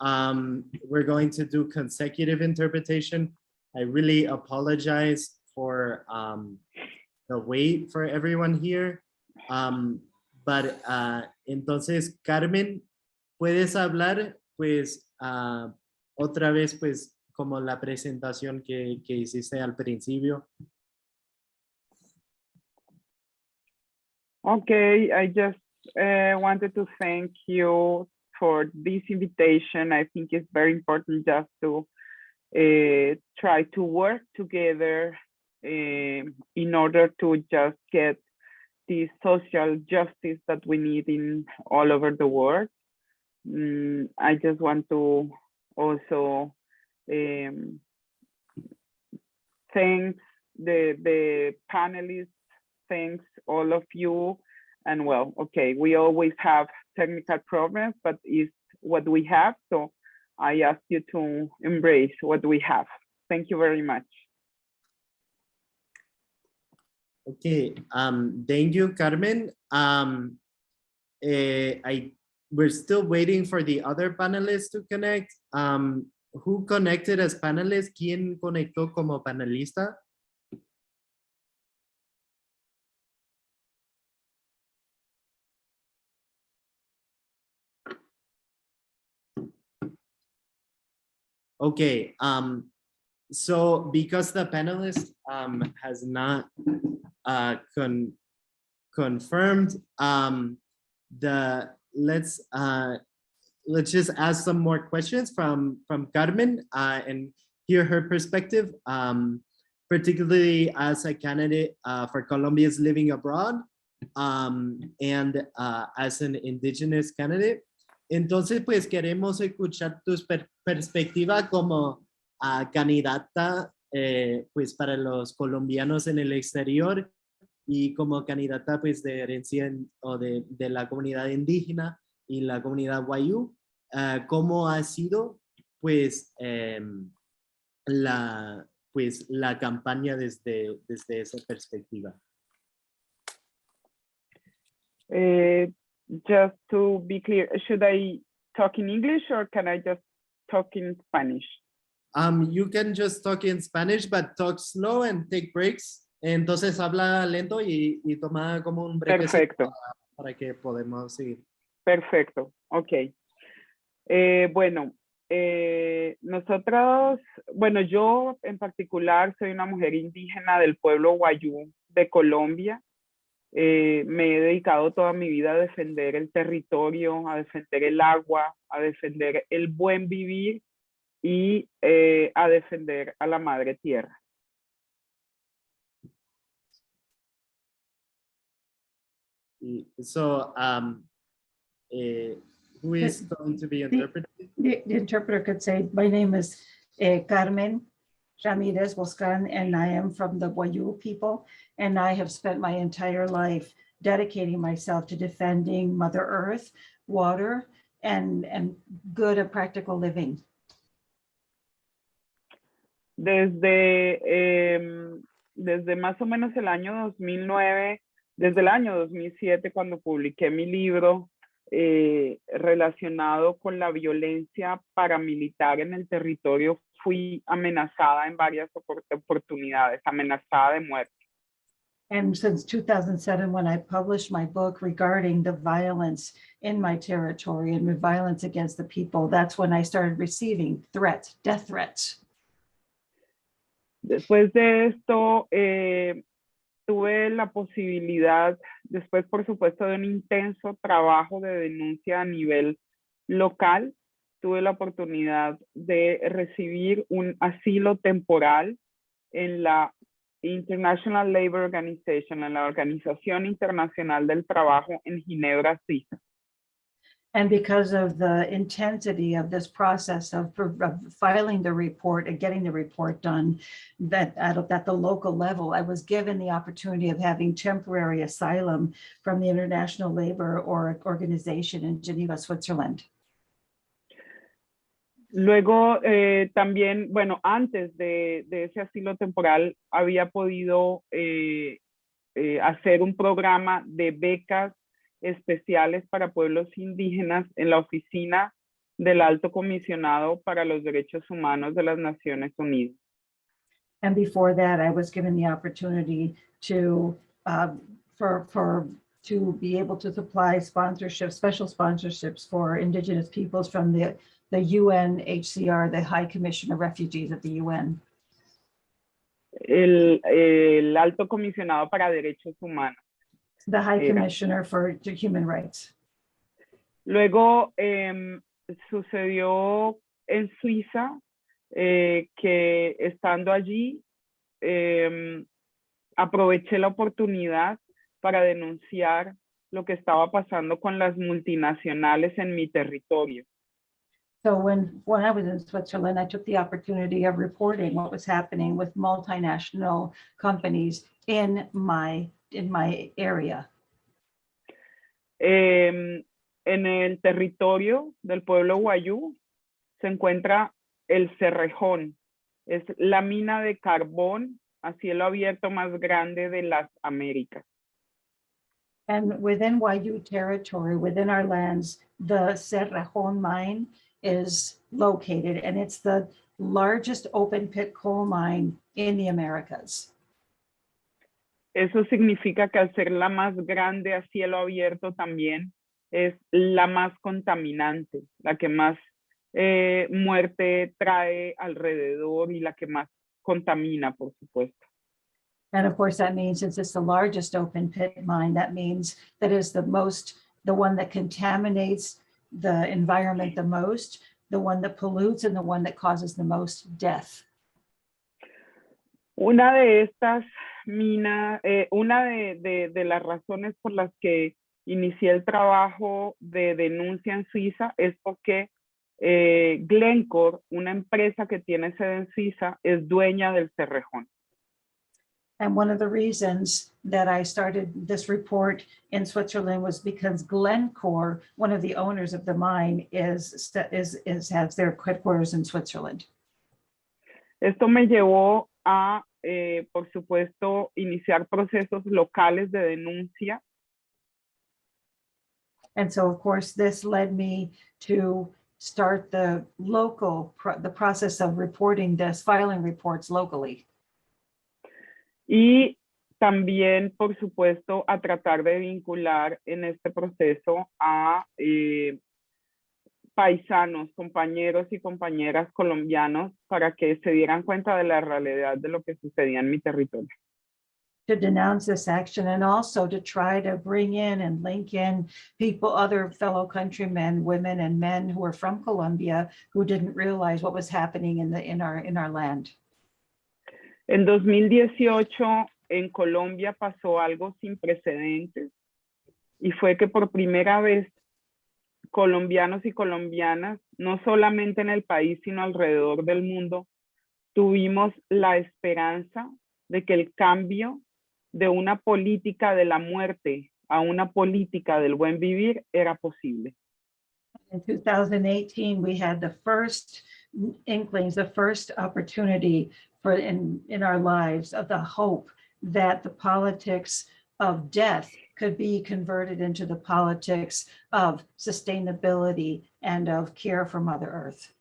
We're going to do consecutive interpretation. I really apologize for the wait for everyone here. Entonces, Carmen, ¿puedes hablar pues otra vez pues como la presentación que hiciste al principio? Okay, I just wanted to thank you for this invitation. I think it's very important just to try to work together in order to just get the social justice that we need in all over the world. I just want to also thank the panelists, thanks all of you. And well, okay, we always have technical problems, but it's what we have. So I ask you to embrace what we have. Thank you very much. Okay, thank you, Carmen. We're still waiting for the other panelists to connect. Who connected as panelists? ¿Quién conectó como panelista? Okay, so because the panelist has not confirmed, let's just ask some more questions from Carmen and hear her perspective, particularly as a candidate for Colombians living abroad and as an indigenous candidate. Entonces, pues queremos escuchar tu perspectiva como candidata pues para los colombianos en el exterior y como candidata pues de herencia o de la comunidad indígena y la comunidad wayú, cómo ha sido pues la campaña desde esa perspectiva. Just to be clear, should I talk in English or can I just talk in Spanish? You can just talk in Spanish, but talk slow and take breaks. Entonces habla lento y toma como un break. Perfecto. Para que podamos seguir. Perfecto, ok. Nosotros, yo en particular soy una mujer indígena del pueblo wayú de Colombia. Me he dedicado toda mi vida a defender el territorio, a defender el agua, a defender el buen vivir y a defender a la madre tierra. So, who is going to be interpreting? The interpreter could say, my name is Carmen Ramirez Boscan, and I am from the Wayuu people, and I have spent my entire life dedicating myself to defending Mother Earth, water, and good and practical living. Desde más o menos el año 2009, desde el año 2007, cuando publiqué mi libro relacionado con la violencia paramilitar en el territorio, fui amenazada en varias oportunidades, amenazada de muerte. And since 2007, when I published my book regarding the violence in my territory and the violence against the people, that's when I started receiving threats, death threats. Después de esto, tuve la posibilidad, después por supuesto de un intenso trabajo de denuncia a nivel local, tuve la oportunidad de recibir un asilo temporal en la International Labour Organization, en la Organización Internacional del Trabajo en Ginebra, Suiza. And because of the intensity of this process of filing the report and getting the report done, that at the local level, I was given the opportunity of having temporary asylum from the International Labour Organization in Geneva, Switzerland. Luego también, bueno, antes de ese asilo temporal, había podido hacer un programa de becas especiales para pueblos indígenas en la oficina del Alto Comisionado para los Derechos Humanos de las Naciones Unidas. And before that, I was given the opportunity to, to be able to supply sponsorships, special sponsorships for Indigenous peoples from the UNHCR, the High Commission of Refugees at the UN. El Alto Comisionado para Derechos Humanos. The High Era. Commissioner for Human Rights. Luego sucedió en Suiza que estando allí aproveché la oportunidad para denunciar lo que estaba pasando con las multinacionales en mi territorio. So when I was in Switzerland, I took the opportunity of reporting what was happening with multinational companies in my area. En el territorio del pueblo Wayuu se encuentra el Cerrejón. Es la mina de carbón a cielo abierto más grande de las Américas. And within Wayuu territory, within our lands, the Cerrejón mine is located, and it's the largest open pit coal mine in the Americas. Eso significa que al ser la más grande a cielo abierto también es la más contaminante, la que más muerte trae alrededor y la que más contamina, por supuesto. And of course, that means since it's the largest open pit mine, that means that is the one that contaminates the environment the most, the one that pollutes, and the one that causes the most death. Una de estas minas, una de las razones por las que inicié el trabajo de denuncia en Suiza es porque Glencore, una empresa que tiene sede en Suiza, es dueña del Cerrejón. And one of the reasons that I started this report in Switzerland was because Glencore, one of the owners of the mine, has their headquarters in Switzerland. Esto me llevó a, por supuesto, iniciar procesos locales de denuncia. And so, of course, this led me to start the process of reporting this, filing reports locally. Y también, por supuesto, a tratar de vincular en este proceso a paisanos, compañeros y compañeras colombianos para que se dieran cuenta de la realidad de lo que sucedía en mi territorio. To denounce this action and also to try to bring in and link in people, other fellow countrymen, women and men who are from Colombia who didn't realize what was happening in our land. En 2018 en Colombia pasó algo sin precedentes y fue que por primera vez colombianos y colombianas, no solamente en el país, sino alrededor del mundo, tuvimos la esperanza de que el cambio de una política de la muerte a una política del buen vivir era posible. In 2018, we had the first inklings, the first opportunity for in our lives of the hope that the politics of death could be converted into the politics of sustainability and of care for Mother Earth.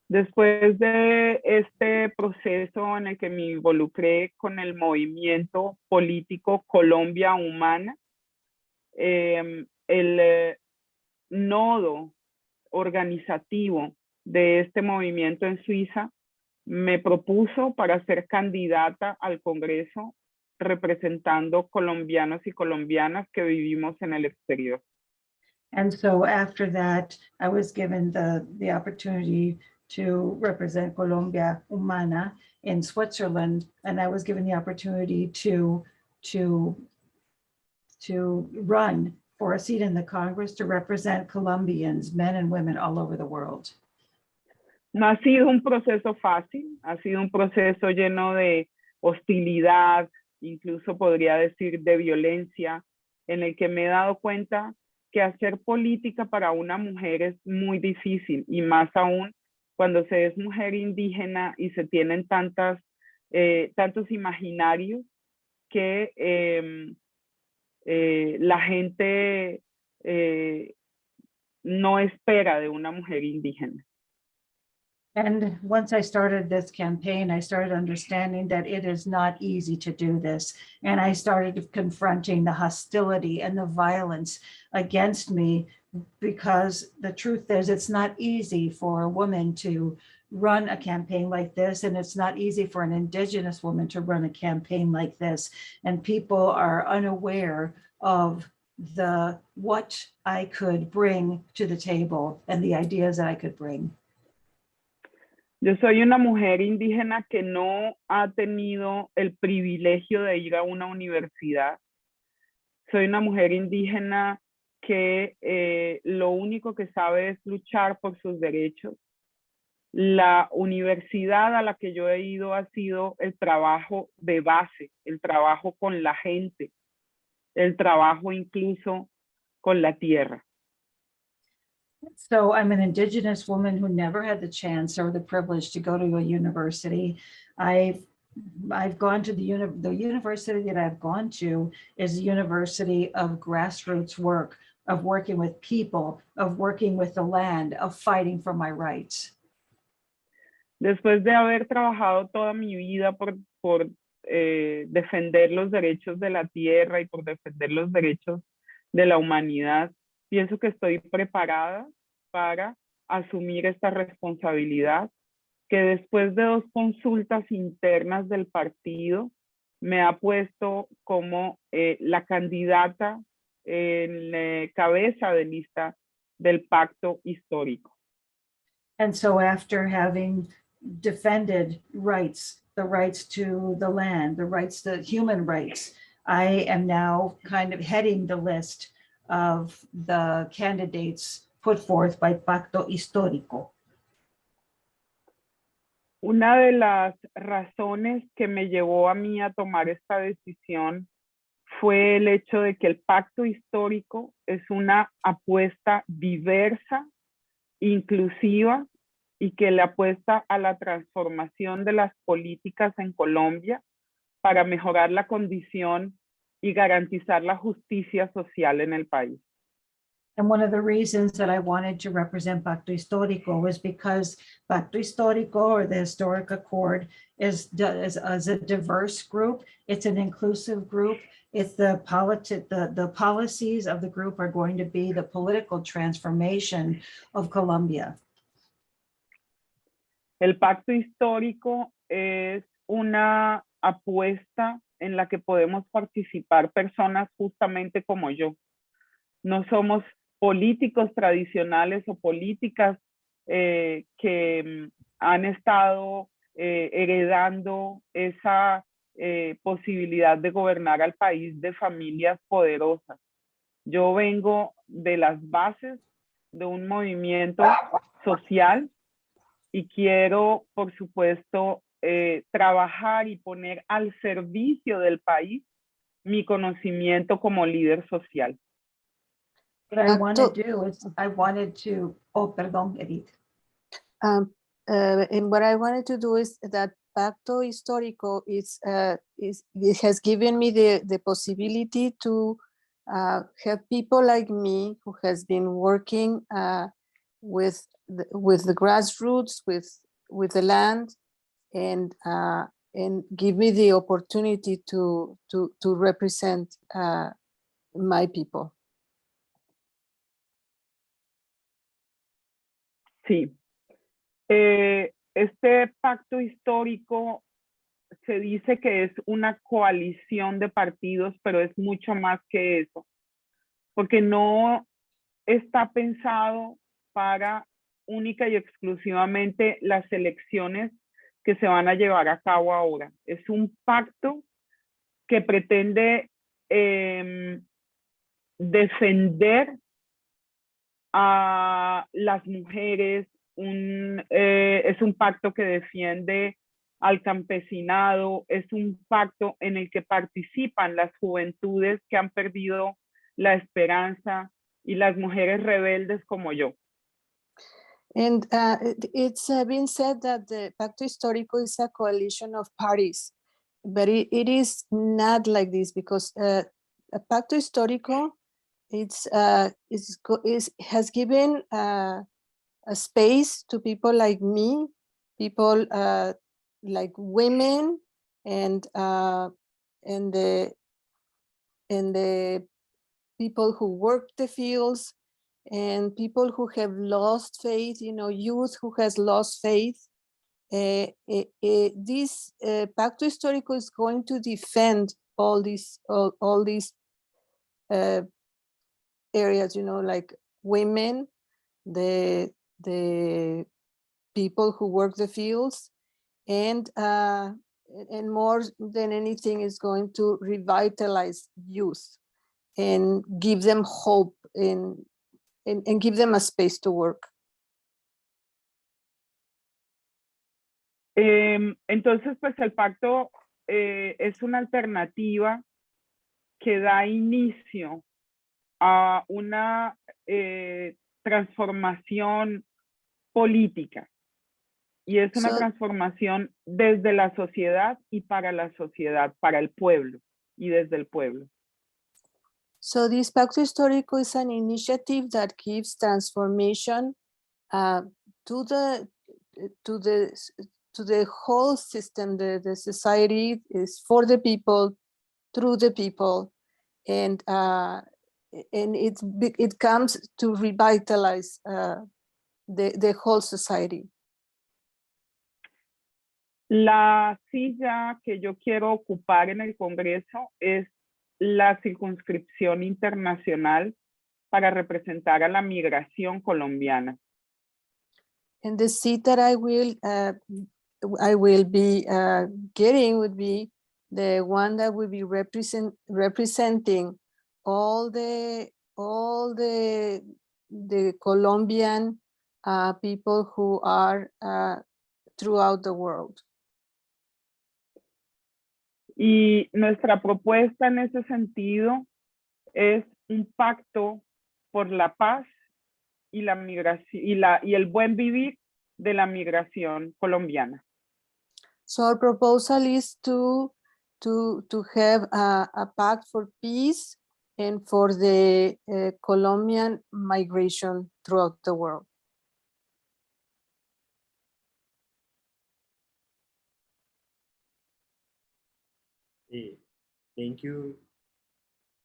Después de este proceso en el que me involucré con el movimiento político Colombia Humana, el nodo organizativo de este movimiento en Suiza me propuso para ser candidata al Congreso representando colombianos y colombianas que vivimos en el exterior. And so after that, I was given the opportunity to represent Colombia Humana in Switzerland, and I was given the opportunity to run for a seat in the Congress to represent Colombians, men and women all over the world. No ha sido un proceso fácil, ha sido un proceso lleno de hostilidad, incluso podría decir de violencia, en el que me he dado cuenta que hacer política para una mujer es muy difícil, y más aún cuando se es mujer indígena y se tienen tantos imaginarios que la gente no espera de una mujer indígena. And once I started this campaign, I started understanding that it is not easy to do this. And I started confronting the hostility and the violence against me, because the truth is it's not easy for a woman to run a campaign like this. And it's not easy for an Indigenous woman to run a campaign like this. And people are unaware of what I could bring to the table and the ideas that I could bring. Yo soy una mujer indígena que no ha tenido el privilegio de ir a una universidad. Soy una mujer indígena que lo único que sabe es luchar por sus derechos. La universidad a la que yo he ido ha sido el trabajo de base, el trabajo con la gente, el trabajo incluso con la tierra. So I'm an Indigenous woman who never had the chance or the privilege to go to a university. I've gone to the university that I've gone to is a university of grassroots work, of working with people, of working with the land, of fighting for my rights. Después de haber trabajado toda mi vida por defender los derechos de la tierra y por defender los derechos de la humanidad, pienso que estoy preparada para asumir esta responsabilidad, que después de 2 consultas internas del partido me ha puesto como la candidata en cabeza de lista del pacto histórico. And so after having defended rights, the rights to the land, the rights to human rights, I am now kind of heading the list of the candidates put forth by Pacto Histórico. Una de las razones que me llevó a mí a tomar esta decisión fue el hecho de que el pacto histórico es una apuesta diversa, inclusiva, y que le apuesta a la transformación de las políticas en Colombia para mejorar la condición y garantizar la justicia social en el país. And one of the reasons that I wanted to represent Pacto Histórico was because Pacto Histórico, or the Historic Accord, is a diverse group. It's an inclusive group. It's the policies of the group are going to be the political transformation of Colombia. El pacto histórico es una apuesta en la que podemos participar personas justamente como yo. No somos políticos tradicionales o políticas que han estado heredando esa posibilidad de gobernar al país de familias poderosas. Yo vengo de las bases de un movimiento social y quiero, por supuesto, trabajar y poner al servicio del país mi conocimiento como líder social. What I want to do is I wanted to, perdón, Edith. And what I wanted to do is that Pacto Histórico it has given me the possibility to have people like me who has been working with the grassroots, with the land, and give me the opportunity to represent my people. Sí. Este pacto histórico se dice que es una coalición de partidos, pero es mucho más que eso, porque no está pensado para única y exclusivamente las elecciones que se van a llevar a cabo ahora. Es un pacto que pretende defender a las mujeres, es un pacto que defiende al campesinado, es un pacto en el que participan las juventudes que han perdido la esperanza y las mujeres rebeldes como yo. And it's been said that the Pacto Histórico is a coalition of parties, but it is not like this, because a Pacto Histórico has given a space to people like me, people like women, and the people who work the fields, and people who have lost faith, youth who has lost faith. This Pacto Histórico is going to defend all these areas, like women, the people who work the fields, and more than anything is going to revitalize youth and give them hope and give them a space to work. Entonces, pues el pacto es una alternativa que da inicio a una transformación política, y es una transformación desde la sociedad y para la sociedad, para el pueblo y desde el pueblo. So this Pacto Histórico is an initiative that gives transformation to the whole system. The society is for the people, through the people, and it comes to revitalize the whole society. La silla que yo quiero ocupar en el Congreso es la circunscripción internacional para representar a la migración colombiana. And the seat that I will be getting would be the one that will be representing all the Colombian people who are throughout the world. Y nuestra propuesta en ese sentido es un pacto por la paz y la migración y el buen vivir de la migración colombiana. So our proposal is to have a pact for peace and for the Colombian migration throughout the world. Thank you.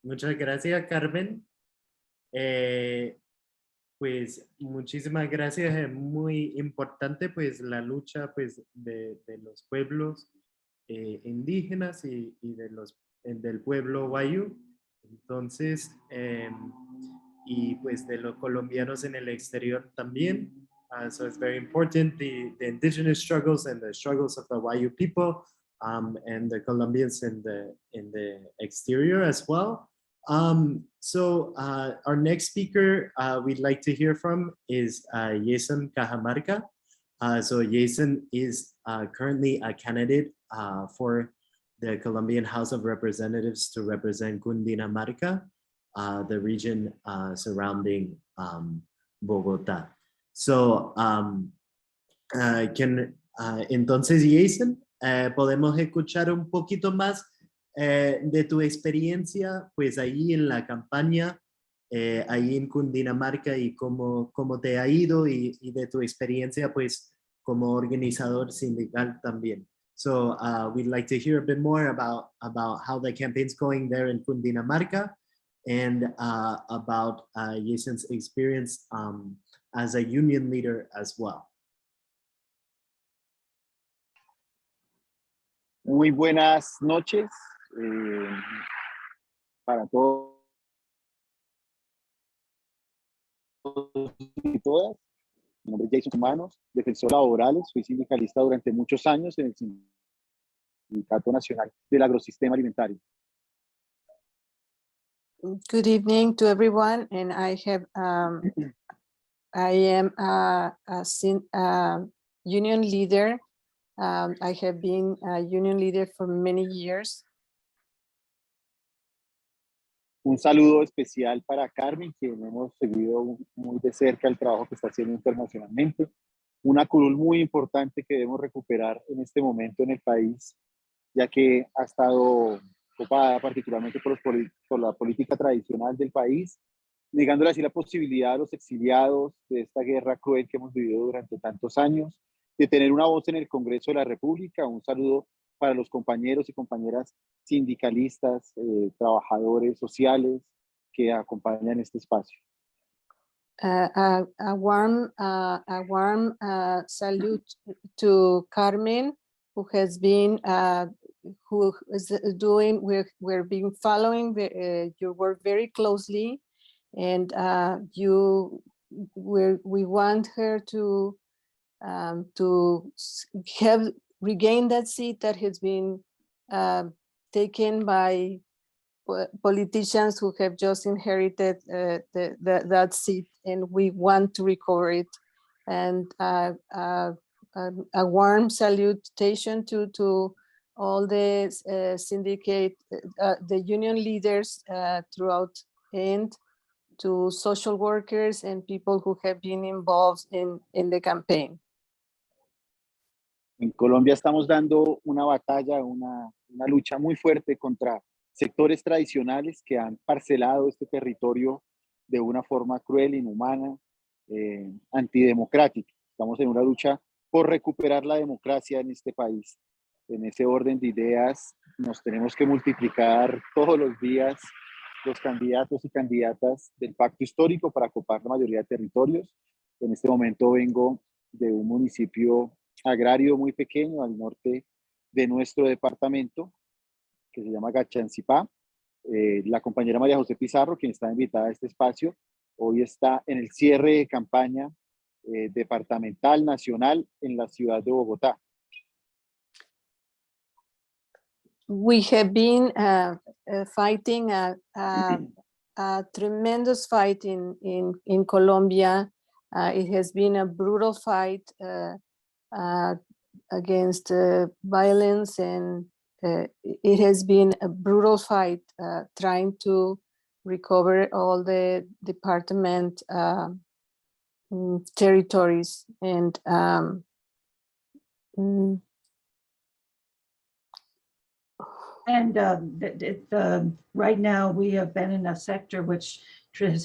Muchas gracias, Carmen. Pues muchísimas gracias. Es muy importante pues la lucha pues de los pueblos indígenas y del pueblo Wayuu. Entonces, y pues de los colombianos en el exterior también. So it's very important, the indigenous struggles and the struggles of the Wayuu people, and the Colombians in the exterior as well. So our next speaker we'd like to hear from is Jason Cajamarca. So Jason is currently a candidate for the Colombian House of Representatives to represent Cundinamarca, the region surrounding Bogotá. So entonces Jason, podemos escuchar un poquito más de tu experiencia pues ahí en la campaña, ahí en Cundinamarca, y cómo te ha ido, y de tu experiencia pues como organizador sindical también. So we'd like to hear a bit more about how the campaign's going there in Cundinamarca, and about Jason's experience as a union leader as well. Muy buenas noches para todos y todas. Mi nombre es Jason Humanos, defensor laborales. Fui sindicalista durante muchos años en el Sindicato Nacional del Agrosistema Alimentario. Good evening to everyone, and I am a union leader. I have been a union leader for many years. Un saludo especial para Carmen, quien hemos seguido muy de cerca el trabajo que está haciendo internacionalmente. Una curul muy importante que debemos recuperar en este momento en el país, ya que ha estado copada particularmente por la política tradicional del país, negándole así la posibilidad a los exiliados de esta guerra cruel que hemos vivido durante tantos años, de tener una voz en el Congreso de la República. Un saludo para los compañeros y compañeras sindicalistas, trabajadores sociales que acompañan este espacio. A warm salute to Carmen, who has been who is doing. We're being following your work very closely, and we want her to have regained that seat that has been taken by politicians who have just inherited that seat, and we want to recover it. And a warm salutation to all the syndicate, the union leaders throughout, and to social workers and people who have been involved in the campaign. En Colombia estamos dando una batalla, una lucha muy fuerte contra sectores tradicionales que han parcelado este territorio de una forma cruel, inhumana, antidemocrática. Estamos en una lucha por recuperar la democracia en este país. En ese orden de ideas nos tenemos que multiplicar todos los días los candidatos y candidatas del pacto histórico para copar la mayoría de territorios. En este momento vengo de un municipio agrario muy pequeño al norte de nuestro departamento, que se llama Gachancipá. La compañera María José Pizarro, quien está invitada a este espacio, hoy está en el cierre de campaña departamental, nacional, en la ciudad de Bogotá. We have been fighting a tremendous fight in Colombia. It has been a brutal fight against violence, and it has been a brutal fight trying to recover all the department territories. And right now we have been in a sector which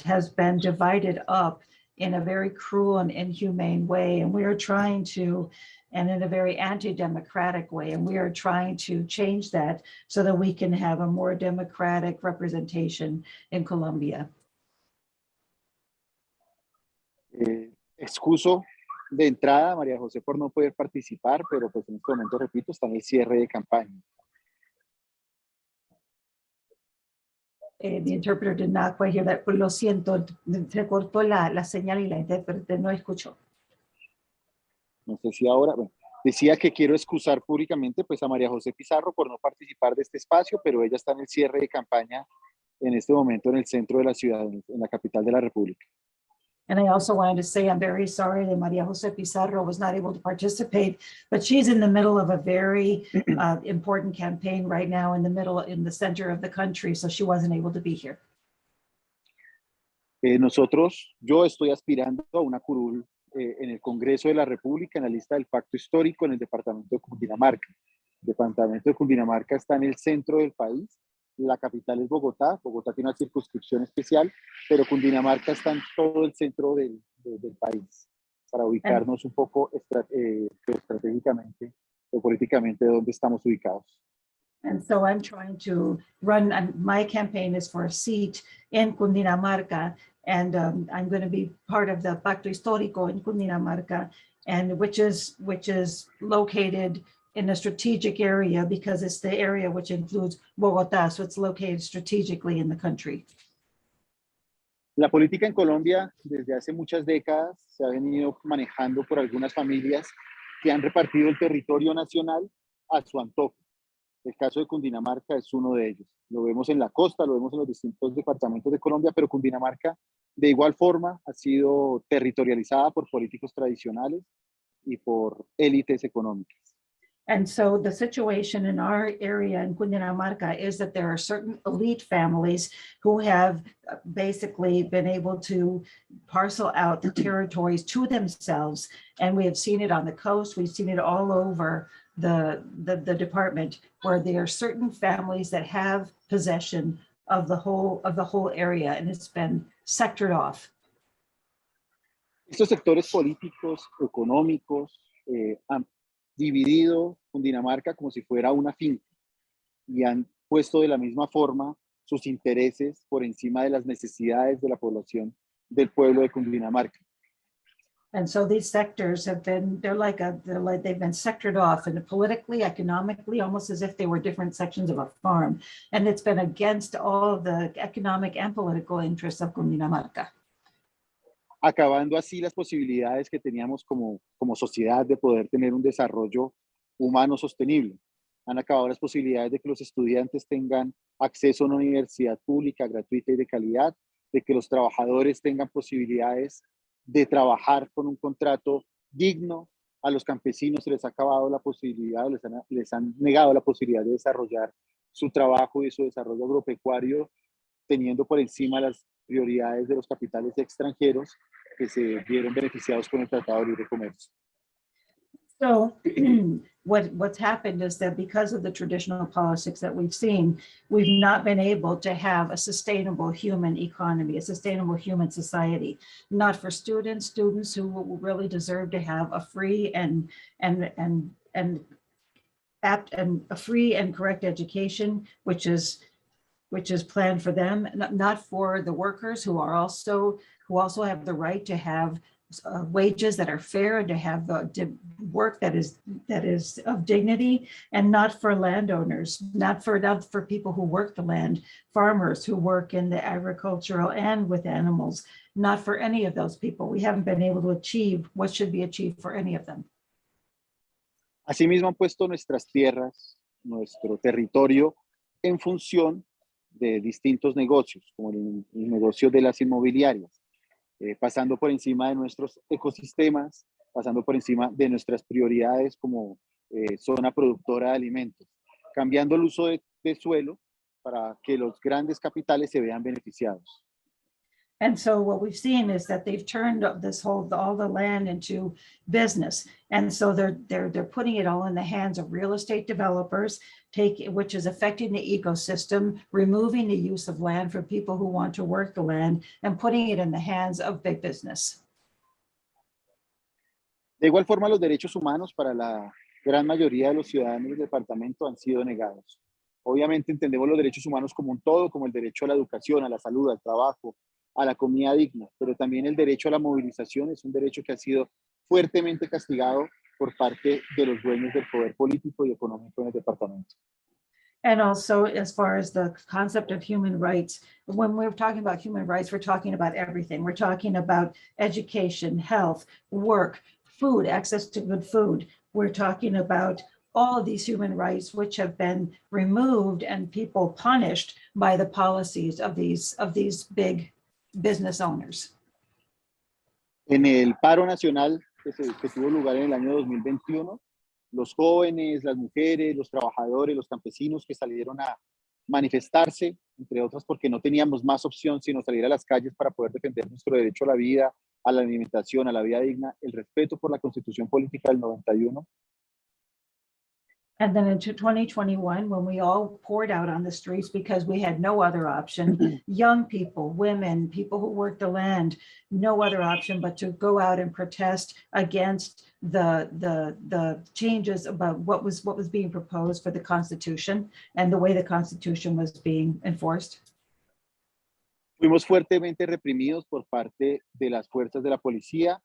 has been divided up in a very cruel and inhumane way, and we are trying to, and in a very anti-democratic way, and we are trying to change that so that we can have a more democratic representation in Colombia. Excuso de entrada, María José, por no poder participar, pero pues en este momento, repito, está en el cierre de campaña. The interpreter did not quite hear that, pues lo siento, se cortó la señal y la intérprete no escuchó. No sé si ahora, bueno, decía que quiero excusar públicamente pues a María José Pizarro por no participar de este espacio, pero ella está en el cierre de campaña en este momento en el centro de la ciudad, en la capital de la República. And I also wanted to say I'm very sorry that Maria Jose Pizarro was not able to participate, but she's in the middle of a very important campaign right now in the center of the country, so she wasn't able to be here. Yo estoy aspirando a una curul en el Congreso de la República, en la lista del Pacto Histórico, en el departamento de Cundinamarca. El departamento de Cundinamarca está en el centro del país. La capital es Bogotá. Bogotá tiene una circunscripción especial, pero Cundinamarca está en todo el centro del país, para ubicarnos un poco estratégicamente o políticamente dónde estamos ubicados. And so I'm trying to run, my campaign is for a seat in Cundinamarca, and I'm going to be part of the Pacto Histórico in Cundinamarca, and which is located in a strategic area because it's the area which includes Bogotá, so it's located strategically in the country. La política en Colombia desde hace muchas décadas se ha venido manejando por algunas familias que han repartido el territorio nacional a su antojo. El caso de Cundinamarca es uno de ellos. Lo vemos en la costa, lo vemos en los distintos departamentos de Colombia, pero Cundinamarca de igual forma ha sido territorializada por políticos tradicionales y por élites económicas. And so the situation in our area in Cundinamarca is that there are certain elite families who have basically been able to parcel out the territories to themselves. And we have seen it on the coast. We've seen it all over the department, where there are certain families that have possession of the whole area, and it's been sectored off. Estos sectores políticos, económicos, han dividido Cundinamarca como si fuera una finca y han puesto de la misma forma sus intereses por encima de las necesidades de la población del pueblo de Cundinamarca. And so these sectors have been, they've been sectored off, and politically, economically, almost as if they were different sections of a farm. And it's been against all of the economic and political interests of Cundinamarca. Acabando así las posibilidades que teníamos como sociedad de poder tener un desarrollo humano sostenible. Han acabado las posibilidades de que los estudiantes tengan acceso a una universidad pública, gratuita y de calidad, de que los trabajadores tengan posibilidades de trabajar con un contrato digno. A los campesinos se les ha acabado la posibilidad, les han negado la posibilidad de desarrollar su trabajo y su desarrollo agropecuario, teniendo por encima las prioridades de los capitales extranjeros que se vieron beneficiados con el Tratado de Libre Comercio. So what's happened is that because of the traditional politics that we've seen, we've not been able to have a sustainable human economy, a sustainable human society, not for students who really deserve to have a free and a free and correct education, which is planned for them, not for the workers who also have the right to have wages that are fair and to have work that is of dignity, and not for landowners, not for people who work the land, farmers who work in the agricultural and with animals, not for any of those people. We haven't been able to achieve what should be achieved for any of them. Asimismo han puesto nuestras tierras, nuestro territorio en función de distintos negocios, como el negocio de las inmobiliarias, pasando por encima de nuestros ecosistemas, pasando por encima de nuestras prioridades como zona productora de alimentos, cambiando el uso de suelo para que los grandes capitales se vean beneficiados. And so what we've seen is that they've turned all the land into business. And so they're putting it all in the hands of real estate developers, which is affecting the ecosystem, removing the use of land for people who want to work the land, and putting it in the hands of big business. De igual forma, los derechos humanos para la gran mayoría de los ciudadanos del departamento han sido negados. Obviamente entendemos los derechos humanos como un todo, como el derecho a la educación, a la salud, al trabajo, a la comida digna, pero también el derecho a la movilización es un derecho que ha sido fuertemente castigado por parte de los dueños del poder político y económico en el departamento. And also, as far as the concept of human rights, when we're talking about human rights, we're talking about everything. We're talking about education, health, work, food, access to good food. We're talking about all of these human rights, which have been removed and people punished by the policies of these big business owners. En el paro nacional que tuvo lugar en el año 2021, los jóvenes, las mujeres, los trabajadores, los campesinos que salieron a manifestarse, entre otras porque no teníamos más opción sino salir a las calles para poder defender nuestro derecho a la vida, a la alimentación, a la vida digna, el respeto por la Constitución Política del 91. And then in 2021, when we all poured out on the streets because we had no other option, young people, women, people who work the land, no other option but to go out and protest against the changes about what was being proposed for the Constitution and the way the Constitution was being enforced. Fuimos fuertemente reprimidos por parte de las fuerzas de la policía,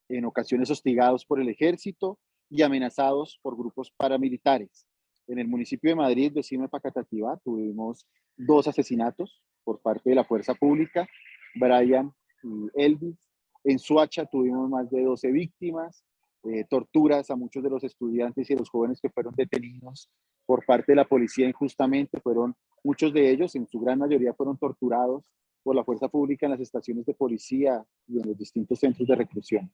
en ocasiones hostigados por el ejército y amenazados por grupos paramilitares. En el municipio de Madrid, vecino de Pacatativá, tuvimos 2 asesinatos por parte de la fuerza pública, Brian y Elvis. En Soacha tuvimos más de 12 víctimas, torturas a muchos de los estudiantes y de los jóvenes que fueron detenidos por parte de la policía injustamente. Muchos de ellos, en su gran mayoría, fueron torturados por la fuerza pública en las estaciones de policía y en los distintos centros de reclusión.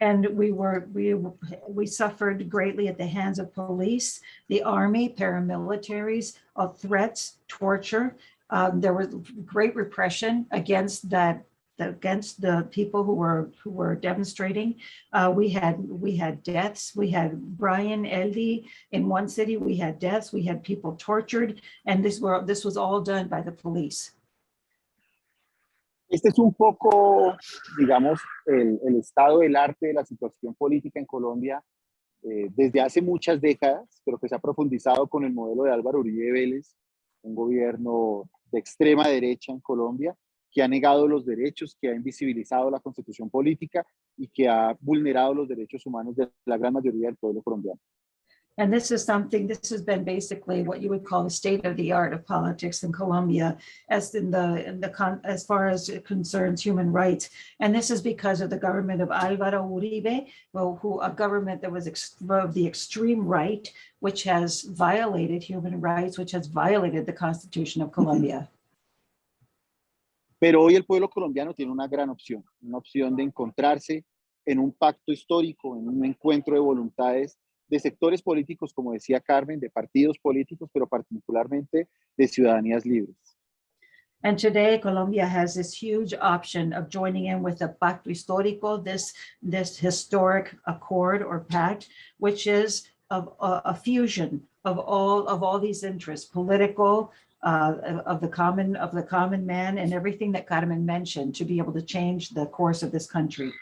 And we suffered greatly at the hands of police, the army, paramilitaries, of threats, torture. There was great repression against the people who were demonstrating. We had deaths. We had Brian Eldy in one city. We had deaths. We had people tortured, and this was all done by the police. Este es un poco, digamos, el estado del arte de la situación política en Colombia desde hace muchas décadas, pero que se ha profundizado con el modelo de Álvaro Uribe Vélez, un gobierno de extrema derecha en Colombia, que ha negado los derechos, que ha invisibilizado la constitución política y que ha vulnerado los derechos humanos de la gran mayoría del pueblo colombiano. And this has been basically what you would call the state of the art of politics in Colombia, as far as it concerns human rights. And this is because of the government of Álvaro Uribe, a government that was of the extreme right, which has violated human rights, which has violated the Constitution of Colombia. Pero hoy el pueblo colombiano tiene una opción de encontrarse en un pacto histórico, en un encuentro de voluntades de sectores políticos, como decía Carmen, de partidos políticos, pero particularmente de ciudadanías libres. And today, Colombia has this huge option of joining in with the Pacto Histórico, this historic accord or pact, which is a fusion of all these interests, political, of the common man, and everything that Carmen mentioned, to be able to change the course of this country.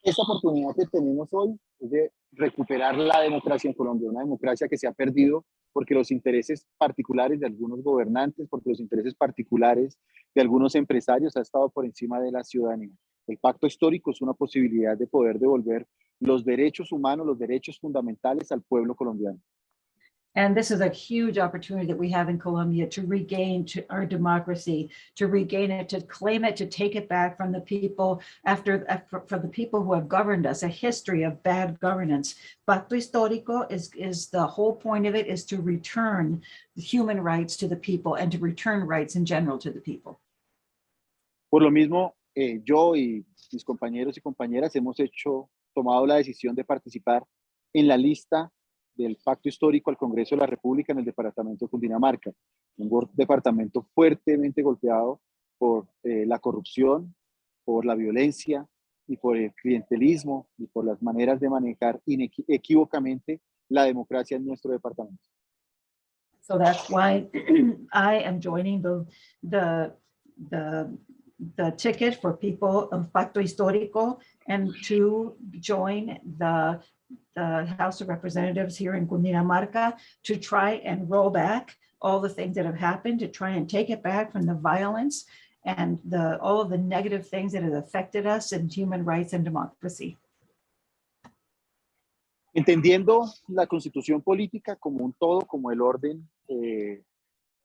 Esta oportunidad que tenemos hoy es de recuperar la democracia en Colombia, una democracia que se ha perdido porque los intereses particulares de algunos gobernantes, porque los intereses particulares de algunos empresarios ha estado por encima de la ciudadanía. El pacto histórico es una posibilidad de poder devolver los derechos humanos, los derechos fundamentales al pueblo colombiano. And this is a huge opportunity that we have in Colombia to regain our democracy, to regain it, to claim it, to take it back from the people from the people who have governed us, a history of bad governance. Pacto Histórico is the whole point of it is to return human rights to the people and to return rights in general to the people. Por lo mismo, yo y mis compañeros y compañeras hemos tomado la decisión de participar en la lista del Pacto Histórico al Congreso de la República en el departamento de Cundinamarca, un departamento fuertemente golpeado por la corrupción, por la violencia y por el clientelismo y por las maneras de manejar equívocamente la democracia en nuestro departamento. So that's why I am joining the ticket for people of Pacto Histórico and to join the House of Representatives here in Cundinamarca to try and roll back all the things that have happened, to try and take it back from the violence and all of the negative things that have affected us in human rights and democracy. Entendiendo la constitución política como un todo, como el orden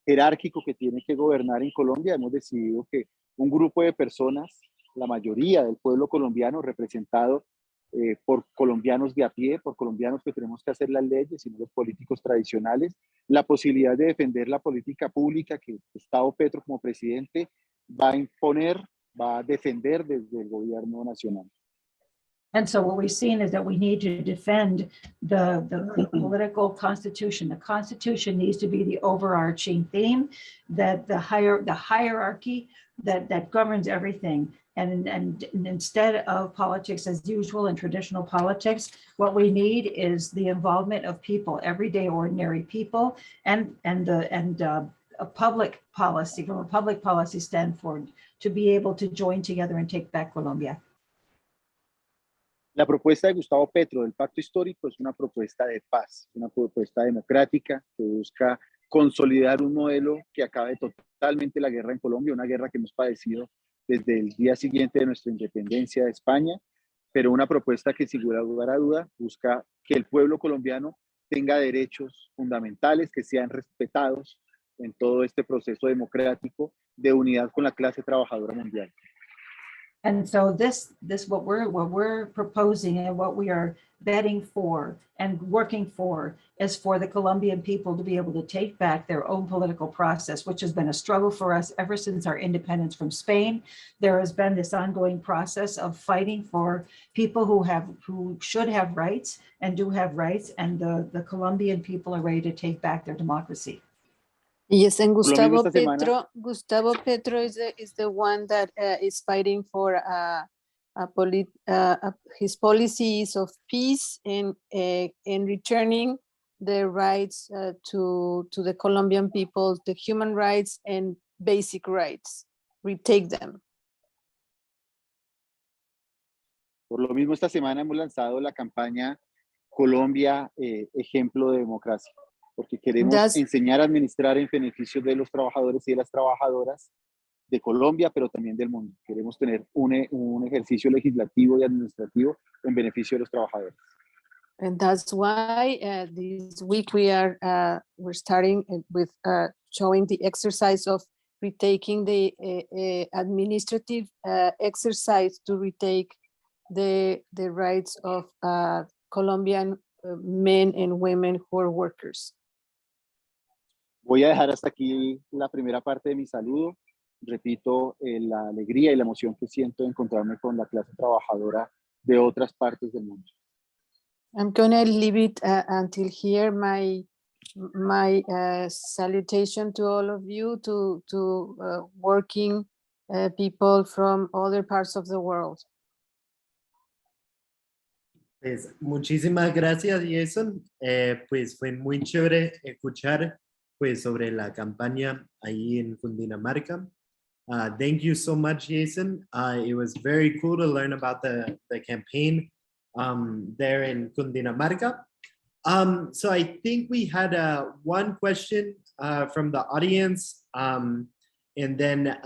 jerárquico que tiene que gobernar en Colombia, hemos decidido que un grupo de personas, la mayoría del pueblo colombiano representado por colombianos de a pie, por colombianos que tenemos que hacer las leyes y no los políticos tradicionales, la posibilidad de defender la política pública que Gustavo Petro como presidente va a imponer, va a defender desde el gobierno nacional. And so what we've seen is that we need to defend the political constitution. The constitution needs to be the overarching theme, that the hierarchy that governs everything. And instead of politics as usual and traditional politics, what we need is the involvement of people, everyday ordinary people, and a public policy, from a public policy standpoint, to be able to join together and take back Colombia. La propuesta de Gustavo Petro del Pacto Histórico es una propuesta de paz, una propuesta democrática que busca consolidar un modelo que acabe totalmente la guerra en Colombia, una guerra que hemos padecido desde el día siguiente de nuestra independencia de España, pero una propuesta que sin lugar a duda busca que el pueblo colombiano tenga derechos fundamentales que sean respetados en todo este proceso democrático de unidad con la clase trabajadora mundial. And so this what we're proposing and what we are betting for and working for is for the Colombian people to be able to take back their own political process, which has been a struggle for us ever since our independence from Spain. There has been this ongoing process of fighting for people who should have rights and do have rights, and the Colombian people are ready to take back their democracy. Yes, and Por lo mismo Gustavo esta semana- Petro is the one that is fighting for his policies of peace and returning the rights to the Colombian people, the human rights and basic rights, retake them. Por lo mismo, esta semana hemos lanzado la campaña Colombia, ejemplo de democracia, porque queremos enseñar a administrar en beneficio de los trabajadores y de las trabajadoras de Colombia, pero también del mundo. Queremos tener un ejercicio legislativo y administrativo en beneficio de los trabajadores. And that's why this week we're starting with showing the exercise of retaking the administrative exercise to retake the rights of Colombian men and women who are workers. Voy a dejar hasta aquí la primera parte de mi saludo. Repito, la alegría y la emoción que siento de encontrarme con la clase trabajadora de otras partes del mundo. I'm gonna leave it until here. My salutation to all of you, to working people from other parts of the world. Pues muchísimas gracias, Jason. Pues fue muy chévere escuchar pues sobre la campaña ahí en Cundinamarca. Thank you so much, Jason. It was very cool to learn about the campaign there in Cundinamarca. So I think we had one question from the audience, and then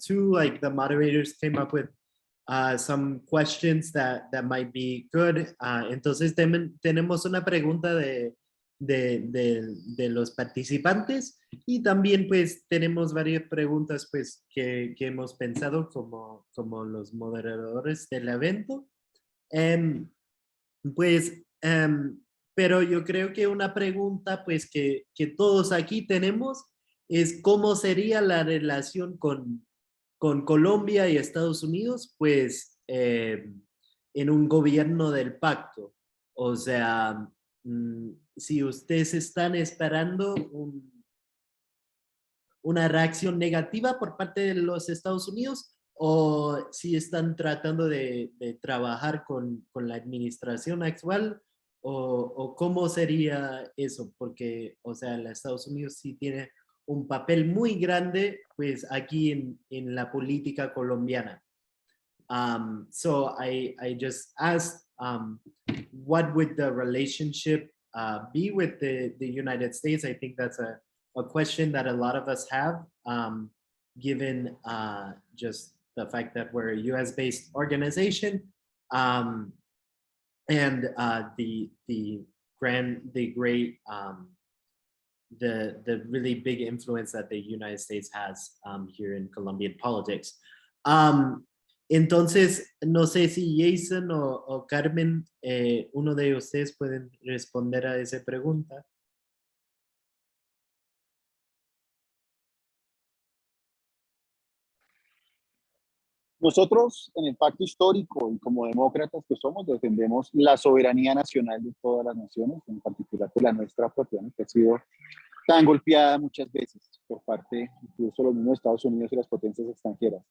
two, like the moderators came up with some questions that might be good. Entonces tenemos una pregunta de los participantes y también pues tenemos varias preguntas pues que hemos pensado como los moderadores del evento. Pero yo creo que una pregunta pues que todos aquí tenemos es cómo sería la relación con Colombia y Estados Unidos pues en un gobierno del pacto. O sea, si ustedes están esperando una reacción negativa por parte de los Estados Unidos o si están tratando de trabajar con la administración actual o cómo sería eso, porque, o sea, los Estados Unidos sí tiene un papel muy grande, pues, aquí en la política colombiana. So I just asked, what would the relationship be with the United States? I think that's a question that a lot of us have, given just the fact that we're a US-based organization, and the really big influence that the United States has here in Colombian politics. Entonces, no sé si Jason o Carmen, uno de ustedes pueden responder a esa pregunta. Nosotros, en el pacto histórico y como demócratas que somos, defendemos la soberanía nacional de todas las naciones, en particular de la nuestra propia, ¿no? Que ha sido tan golpeada muchas veces por parte incluso los mismos Estados Unidos y las potencias extranjeras.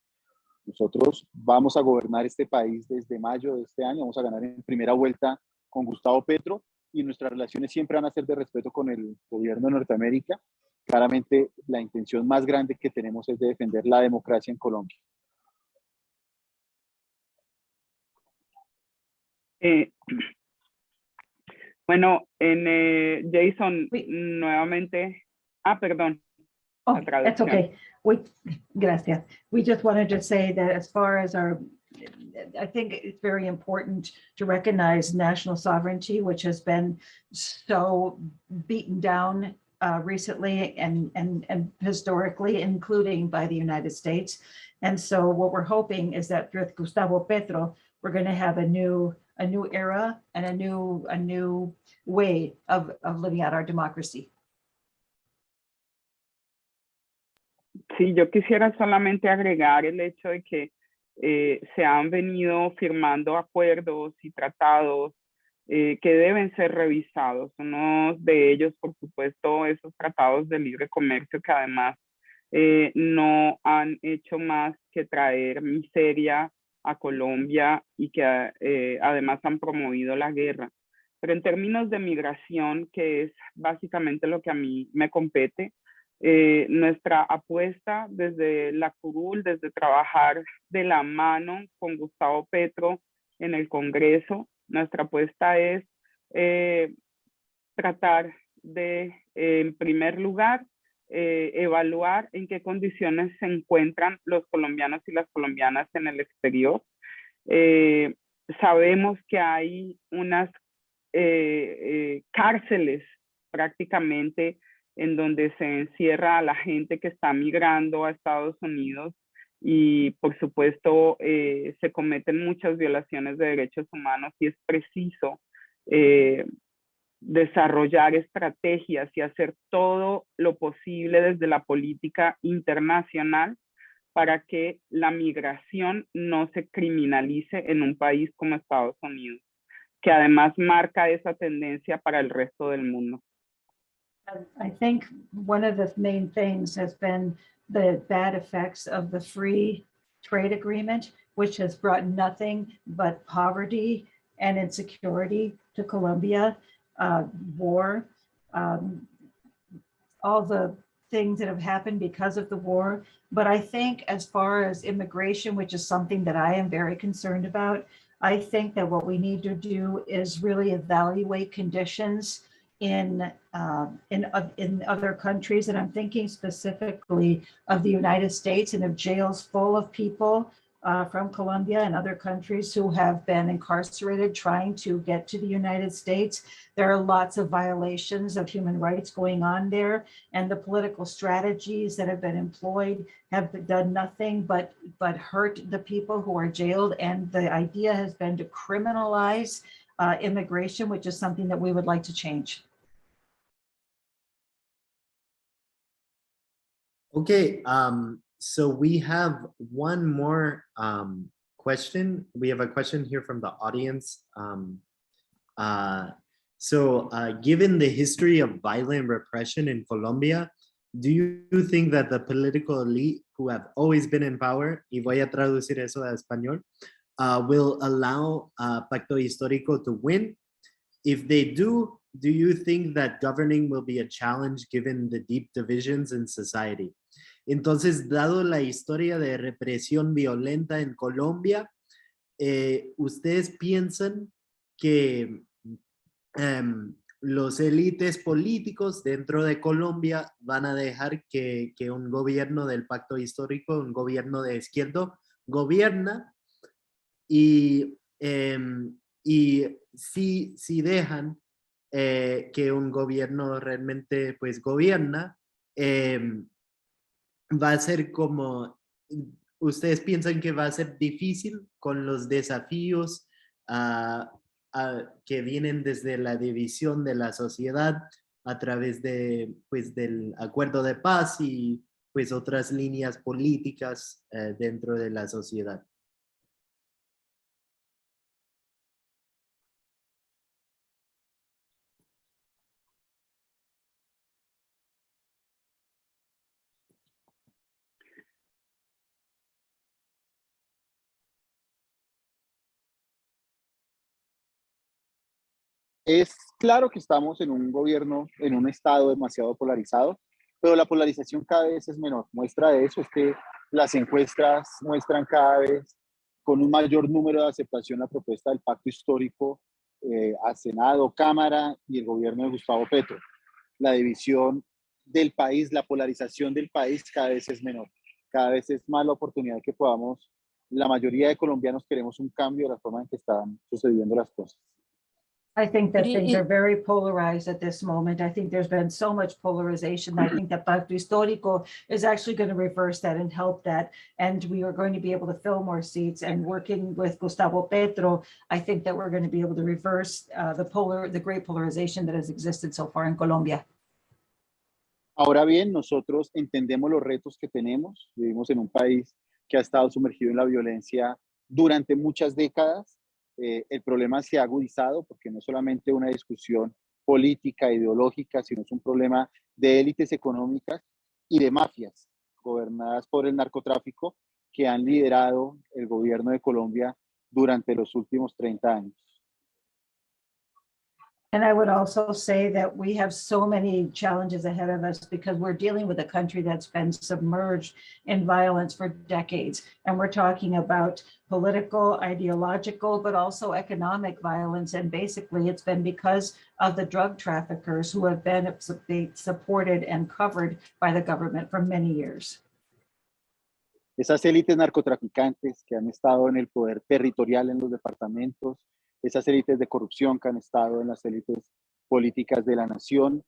Nosotros vamos a gobernar este país desde mayo de este año, vamos a ganar en primera vuelta con Gustavo Petro y nuestras relaciones siempre van a ser de respeto con el gobierno de Norteamérica. Claramente la intención más grande que tenemos es de defender la democracia en Colombia. Bueno, Jason, nuevamente. Perdón. Oh, that's okay. Gracias. We just wanted to say that as far as I think it's very important to recognize national sovereignty, which has been so beaten down recently and historically, including by the United States. And so what we're hoping is that with Gustavo Petro, we're going to have a new era and a new way of living out our democracy. Sí, yo quisiera solamente agregar el hecho de que se han venido firmando acuerdos y tratados que deben ser revisados. Uno de ellos, por supuesto, esos tratados de libre comercio que además no han hecho más que traer miseria a Colombia y que además han promovido la guerra. Pero en términos de migración, que es básicamente lo que a mí me compete, nuestra apuesta desde la curul, desde trabajar de la mano con Gustavo Petro en el Congreso, nuestra apuesta es tratar de, en primer lugar, evaluar en qué condiciones se encuentran los colombianos y las colombianas en el exterior. Sabemos que hay unas cárceles prácticamente en donde se encierra a la gente que está migrando a Estados Unidos y por supuesto se cometen muchas violaciones de derechos humanos y es preciso desarrollar estrategias y hacer todo lo posible desde la política internacional para que la migración no se criminalice en un país como Estados Unidos, que además marca esa tendencia para el resto del mundo. I think one of the main things has been the bad effects of the free trade agreement, which has brought nothing but poverty and insecurity to Colombia, war, all the things that have happened because of the war. But I think as far as immigration, which is something that I am very concerned about, I think that what we need to do is really evaluate conditions in other countries, and I'm thinking specifically of the United States and of jails full of people from Colombia and other countries who have been incarcerated trying to get to the United States. There are lots of violations of human rights going on there, and the political strategies that have been employed have done nothing but hurt the people who are jailed, and the idea has been to criminalize immigration, which is something that we would like to change. Okay, so we have one more question. We have a question here from the audience. Given the history of violent repression in Colombia, do you think that the political elite who have always been in power, y voy a traducir eso a español, will allow Pacto Histórico to win? If they do you think that governing will be a challenge given the deep divisions in society? Entonces, dado la historia de represión violenta en Colombia, ¿ustedes piensan que los élites políticos dentro de Colombia van a dejar que un gobierno del Pacto Histórico, un gobierno de izquierda, gobierna? Y si dejan que un gobierno realmente pues gobierna, va a ser como, ¿ustedes piensan que va a ser difícil con los desafíos que vienen desde la división de la sociedad a través de, pues, del acuerdo de paz y pues otras líneas políticas dentro de la sociedad? Es claro que estamos en un gobierno, en un estado demasiado polarizado, pero la polarización cada vez es menor. Muestra de eso es que las encuestas muestran cada vez con un mayor número de aceptación la propuesta del pacto histórico a Senado, Cámara y el gobierno de Gustavo Petro. La división del país, la polarización del país cada vez es menor. Cada vez es más la oportunidad que podamos. La mayoría de colombianos queremos un cambio de la forma en que están sucediendo las cosas. I think that It- things it- are very polarized at this moment. I think there's been so much polarization. I think that Pacto Histórico is actually going to reverse that and help that. And we are going to be able to fill more seats, and working with Gustavo Petro, I think that we're going to be able to reverse the great polarization that has existed so far in Colombia. Ahora bien, nosotros entendemos los retos que tenemos. Vivimos en un país que ha estado sumergido en la violencia durante muchas décadas. El problema se ha agudizado porque no es solamente una discusión política, ideológica, sino es un problema de élites económicas y de mafias gobernadas por el narcotráfico que han liderado el gobierno de Colombia durante los últimos 30 años. And I would also say that we have so many challenges ahead of us because we're dealing with a country that's been submerged in violence for decades. And we're talking about political, ideological, but also economic violence. And basically it's been because of the drug traffickers who have been supported and covered by the government for many years. Esas élites narcotraficantes que han estado en el poder territorial en los departamentos, esas élites de corrupción que han estado en las élites políticas de la nación,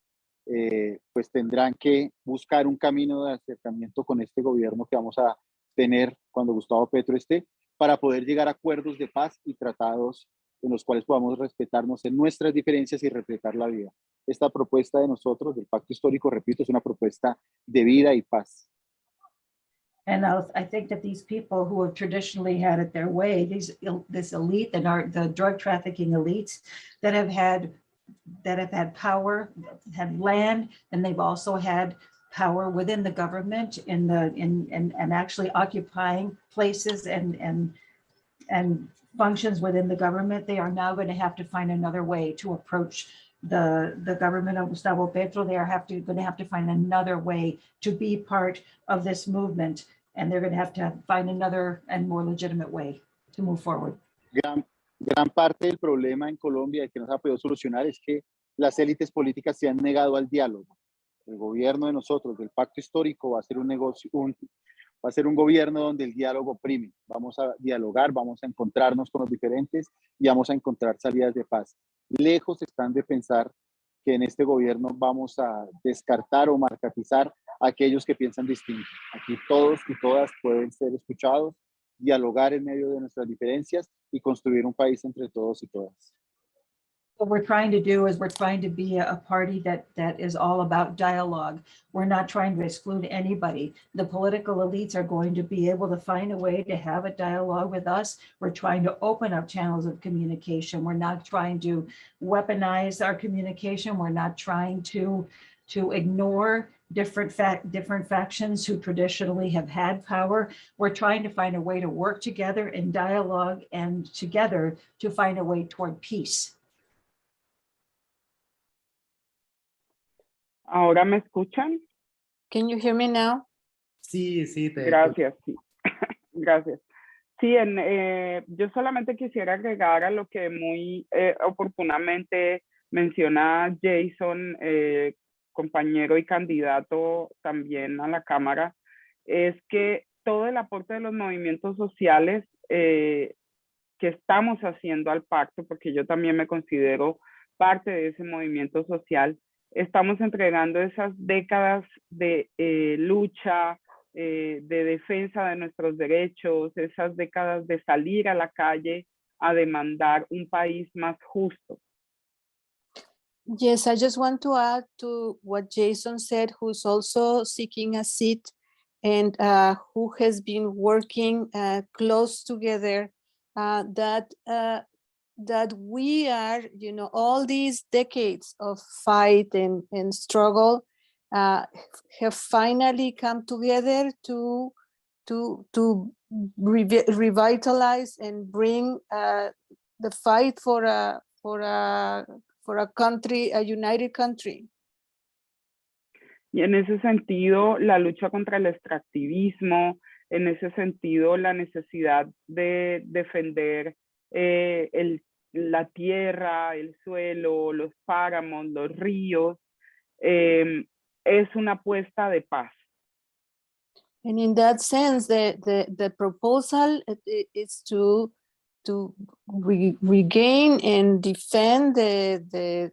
pues tendrán que buscar un camino de acercamiento con este gobierno que vamos a tener cuando Gustavo Petro esté, para poder llegar a acuerdos de paz y tratados en los cuales podamos respetarnos en nuestras diferencias y respetar la vida. Esta propuesta de nosotros, del Pacto Histórico, repito, es una propuesta de vida y paz. And I think that these people who have traditionally had it their way, this elite and the drug trafficking elites that have had power, had land, and they've also had power within the government and actually occupying places and functions within the government. They are now going to have to find another way to approach the government of Gustavo Petro. They are going to have to find another way to be part of this movement, and they're going to have to find another and more legitimate way to move forward. Gran parte del problema en Colombia que nos ha podido solucionar es que las élites políticas se han negado al diálogo. El gobierno de nosotros, del Pacto Histórico, va a ser va a ser un gobierno donde el diálogo prime. Vamos a dialogar, vamos a encontrarnos con los diferentes y vamos a encontrar salidas de paz. Lejos están de pensar que en este gobierno vamos a descartar o marcatizar a aquellos que piensan distinto. Aquí todos y todas pueden ser escuchados, dialogar en medio de nuestras diferencias y construir un país entre todos y todas. What we're trying to do is we're trying to be a party that is all about dialogue. We're not trying to exclude anybody. The political elites are going to be able to find a way to have a dialogue with us. We're trying to open up channels of communication. We're not trying to weaponize our communication. We're not trying to ignore different factions who traditionally have had power. We're trying to find a way to work together in dialogue and together to find a way toward peace. ¿Ahora me escuchan? Can you hear me now? Sí, sí. Gracias, sí. Gracias. Sí, yo solamente quisiera agregar a lo que muy oportunamente menciona Jason, compañero y candidato también a la Cámara, es que todo el aporte de los movimientos sociales que estamos haciendo al pacto, porque yo también me considero parte de ese movimiento social, estamos entregando esas décadas de lucha, de defensa de nuestros derechos, esas décadas de salir a la calle a demandar un país más justo. Yes, I just want to add to what Jason said, who's also seeking a seat and who has been working close together, that we are, all these decades of fight and struggle have finally come together to revitalize and bring the fight for a country, a united country. Y en ese sentido, la lucha contra el extractivismo, en ese sentido, la necesidad de defender la tierra, el suelo, los páramos, los ríos, es una apuesta de paz. And in that sense, the proposal is to regain and defend the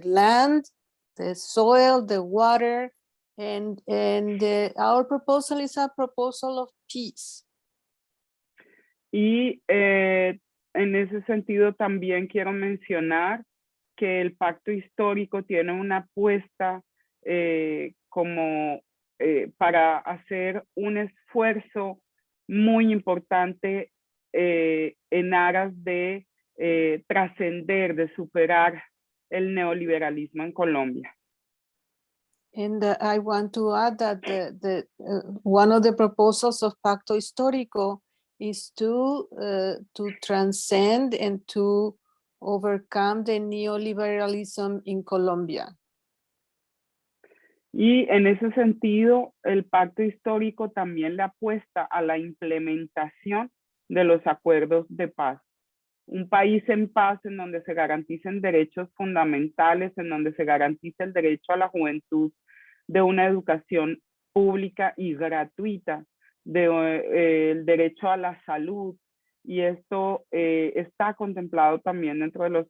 land, the soil, the water, and our proposal is a proposal of peace. Y en ese sentido también quiero mencionar que el pacto histórico tiene una apuesta como para hacer un esfuerzo muy importante en aras de trascender, de superar el neoliberalismo en Colombia. And I want to add that one of the proposals of Pacto Histórico is to transcend and to overcome the neoliberalism in Colombia. Y en ese sentido, el pacto histórico también le apuesta a la implementación de los acuerdos de paz. Un país en paz en donde se garanticen derechos fundamentales, en donde se garantice el derecho a la juventud de una educación pública y gratuita, el derecho a la salud, y esto está contemplado también dentro de los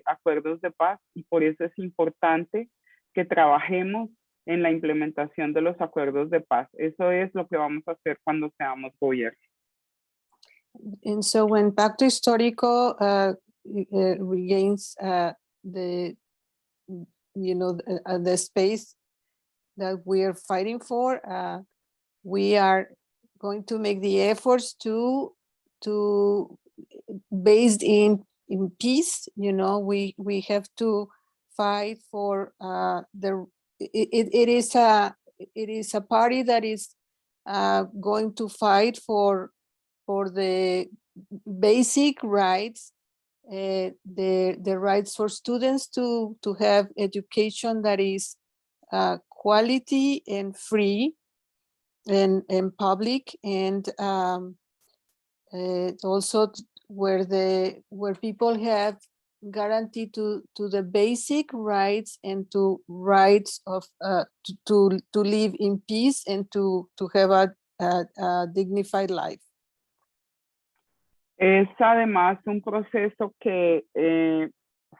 acuerdos de paz, y por eso es importante que trabajemos en la implementación de los acuerdos de paz. Eso es lo que vamos a hacer cuando seamos gobierno. And so when Pacto Histórico regains the space that we are fighting for, we are going to make the efforts to based in peace. You know, we have to fight for it is a party that is going to fight for the basic rights, the rights for students to have education that is quality and free and public, and also where people have guarantee to the basic rights and to rights of to live in peace and to have a dignified life. Es además un proceso que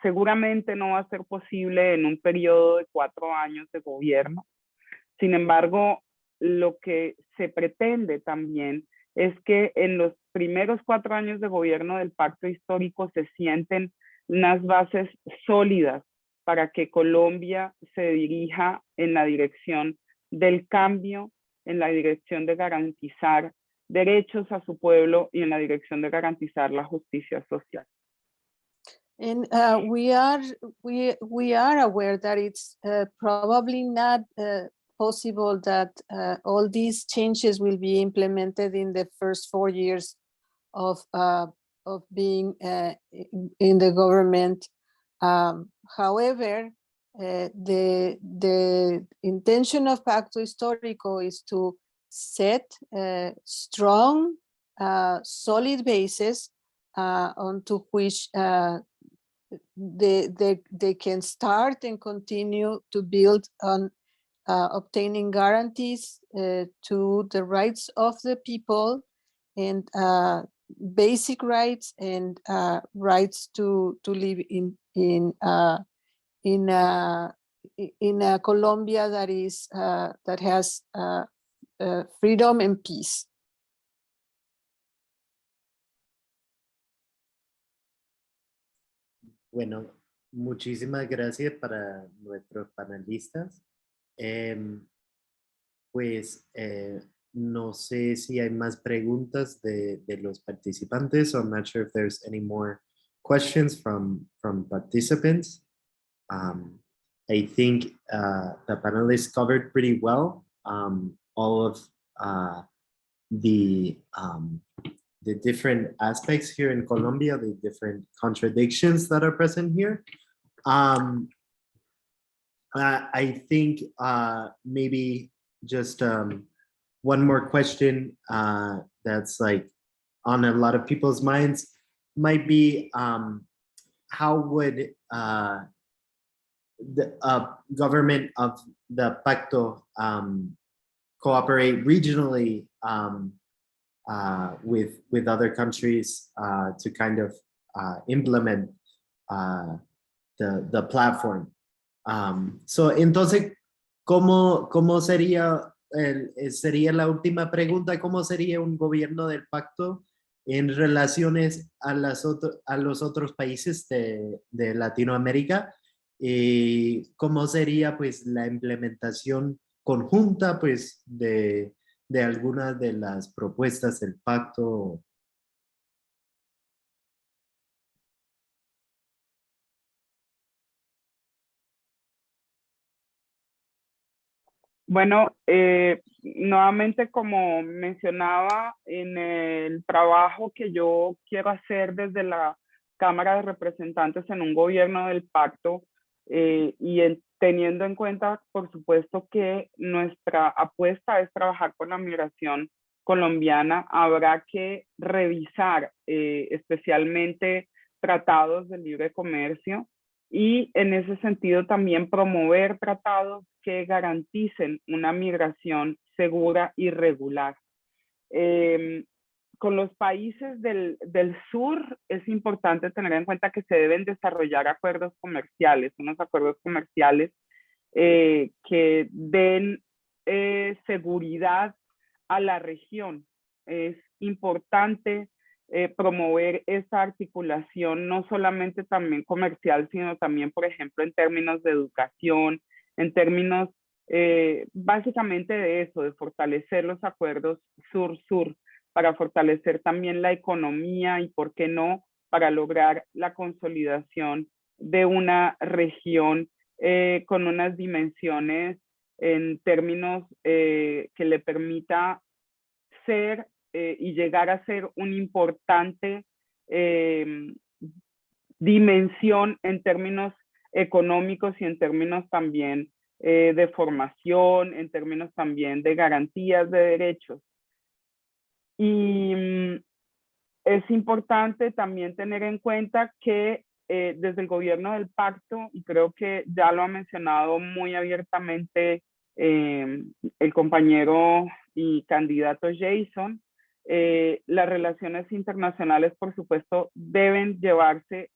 seguramente no va a ser posible en un periodo de 4 años de gobierno. Sin embargo, lo que se pretende también es que en los primeros 4 años de gobierno del pacto histórico se sienten unas bases sólidas para que Colombia se dirija en la dirección del cambio, en la dirección de garantizar derechos a su pueblo y en la dirección de garantizar la justicia social. And we are aware that it's probably not possible that all these changes will be implemented in the first 4 years of being in the government. However, the intention of Pacto Histórico is to set strong, solid bases onto which they can start and continue to build on obtaining guarantees to the rights of the people and basic rights and rights to live in a Colombia that is that has freedom and peace. Bueno, muchísimas gracias para nuestros panelistas. No sé si hay más preguntas de los participantes. So I'm not sure if there's any more questions from participants. I think the panelists covered pretty well all of the different aspects here in Colombia, the different contradictions that are present here. I think maybe just one more question that's like on a lot of people's minds might be how would the government of the Pacto cooperate regionally with other countries to kind of implement the platform. So entonces, ¿cómo sería, sería la última pregunta, cómo sería un gobierno del pacto en relaciones a los otros países de Latinoamérica? Y cómo sería pues la implementación conjunta pues de algunas de las propuestas del pacto. Bueno, nuevamente, como mencionaba, en el trabajo que yo quiero hacer desde la Cámara de Representantes en un gobierno del pacto, teniendo en cuenta, por supuesto, que nuestra apuesta es trabajar con la migración colombiana, habrá que revisar especialmente tratados de libre comercio y en ese sentido también promover tratados que garanticen una migración segura y regular. Con los países del sur es importante tener en cuenta que se deben desarrollar acuerdos comerciales, unos acuerdos comerciales que den seguridad a la región. Es importante promover esa articulación, no solamente también comercial, sino también, por ejemplo, en términos de educación, en términos básicamente de eso, de fortalecer los acuerdos sur-sur, para fortalecer también la economía y, ¿por qué no?, para lograr la consolidación de una región con unas dimensiones en términos que le permita ser y llegar a ser una importante dimensión en términos económicos y en términos también de formación, en términos también de garantías de derechos. Y es importante también tener en cuenta que desde el gobierno del pacto, y creo que ya lo ha mencionado muy abiertamente el compañero y candidato Jason, las relaciones internacionales, por supuesto, deben llevarse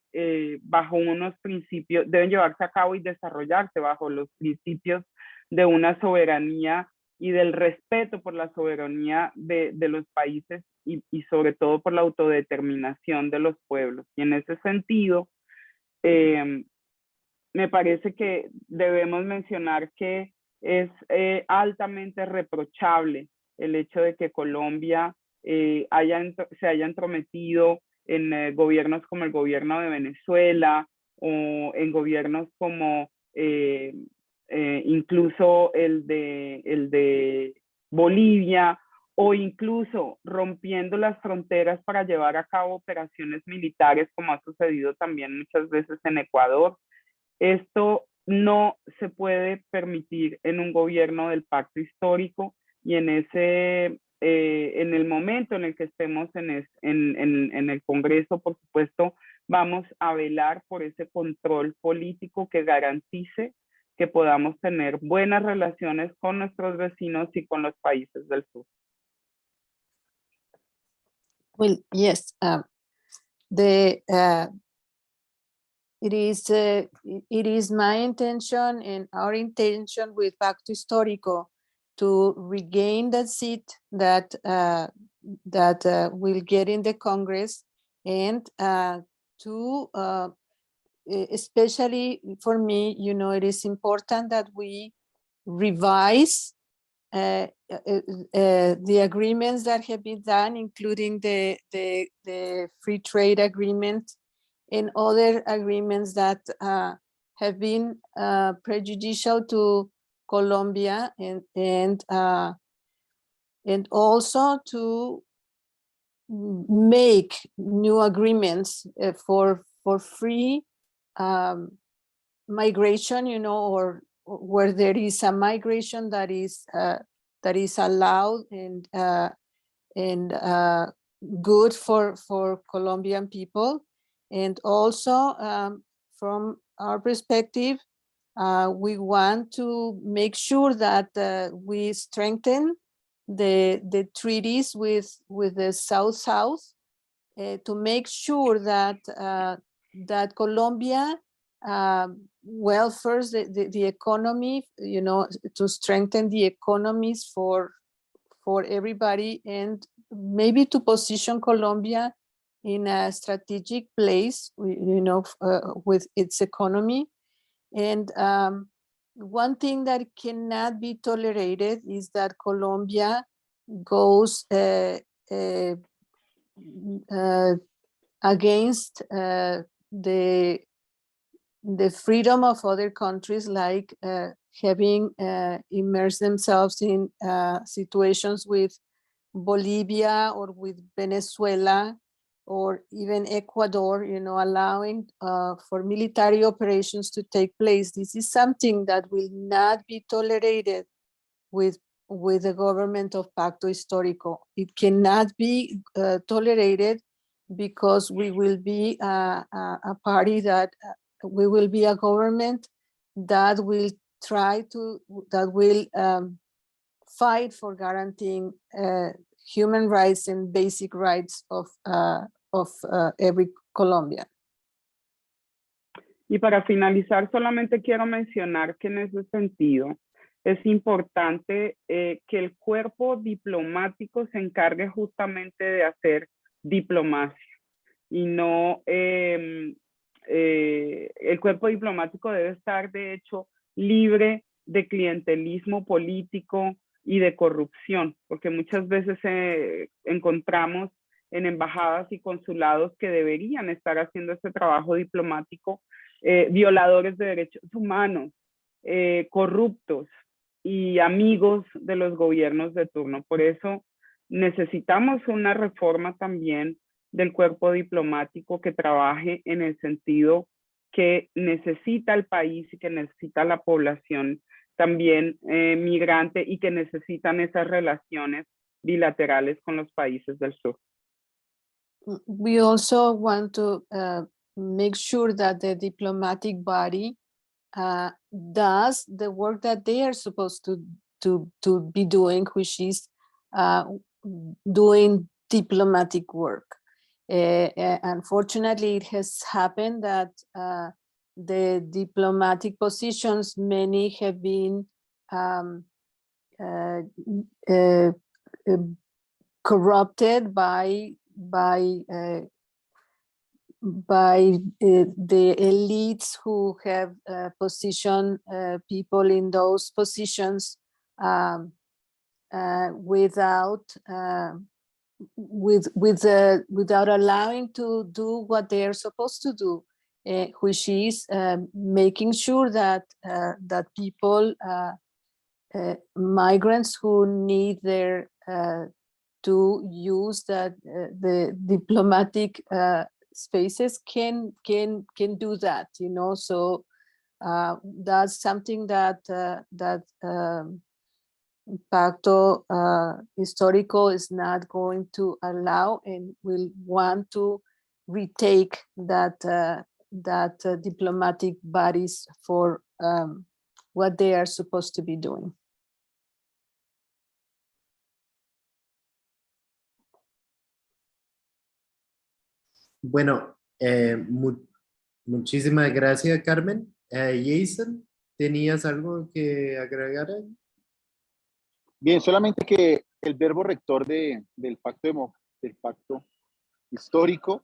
bajo unos principios, deben llevarse a cabo y desarrollarse bajo los principios de una soberanía y del respeto por la soberanía de los países y sobre todo por la autodeterminación de los pueblos. Y en ese sentido, me parece que debemos mencionar que es altamente reprochable el hecho de que Colombia se haya entrometido en gobiernos como el gobierno de Venezuela o en gobiernos como incluso el de Bolivia, o incluso rompiendo las fronteras para llevar a cabo operaciones militares, como ha sucedido también muchas veces en Ecuador. Esto no se puede permitir en un gobierno del pacto histórico, y en el momento en el que estemos en el Congreso, por supuesto, vamos a velar por ese control político que garantice que podamos tener buenas relaciones con nuestros vecinos y con los países del sur. Well, yes, it is my intention and our intention with Pacto Histórico to regain that seat that we'll get in the Congress, and to especially for me, you know, it is important that we revise the agreements that have been done, including the free trade agreement and other agreements that have been prejudicial to Colombia, and also to make new agreements for free migration, you know, or where there is a migration that is allowed and good for Colombian people. And also from our perspective, we want to make sure that we strengthen the treaties with the South to make sure that that Colombia, well, first the economy, you know, to strengthen the economies for everybody, and maybe to position Colombia in a strategic place, you know, with its economy. And one thing that cannot be tolerated is that Colombia goes against the freedom of other countries, like having immersed themselves in situations with Bolivia or with Venezuela or even Ecuador, you know, allowing for military operations to take place. This is something that will not be tolerated with the government of Pacto Histórico. It cannot be tolerated, because we will be a party that we will be a government that will fight for guaranteeing human rights and basic rights of every Colombian. Y para finalizar, solamente quiero mencionar que en ese sentido es importante que el cuerpo diplomático se encargue justamente de hacer diplomacia y no, el cuerpo diplomático debe estar de hecho libre de clientelismo político y de corrupción, porque muchas veces encontramos en embajadas y consulados que deberían estar haciendo este trabajo diplomático, violadores de derechos humanos, corruptos y amigos de los gobiernos de turno. Por eso necesitamos una reforma también del cuerpo diplomático que trabaje en el sentido que necesita el país y que necesita la población también migrante, y que necesitan esas relaciones bilaterales con los países del sur. We also want to make sure that the diplomatic body does the work that they are supposed to be doing, which is doing diplomatic work. Unfortunately, it has happened that the diplomatic positions, many have been corrupted by the elites who have positioned people in those positions without allowing to do what they are supposed to do, which is making sure that that people, migrants who need their to use that the diplomatic spaces can do that, you know. So that's something that Pacto Histórico is not going to allow, and will want to retake that diplomatic bodies for what they are supposed to be doing. Bueno, muchísimas gracias, Carmen. Jason, ¿tenías algo que agregar? Bien, solamente que el verbo rector del pacto histórico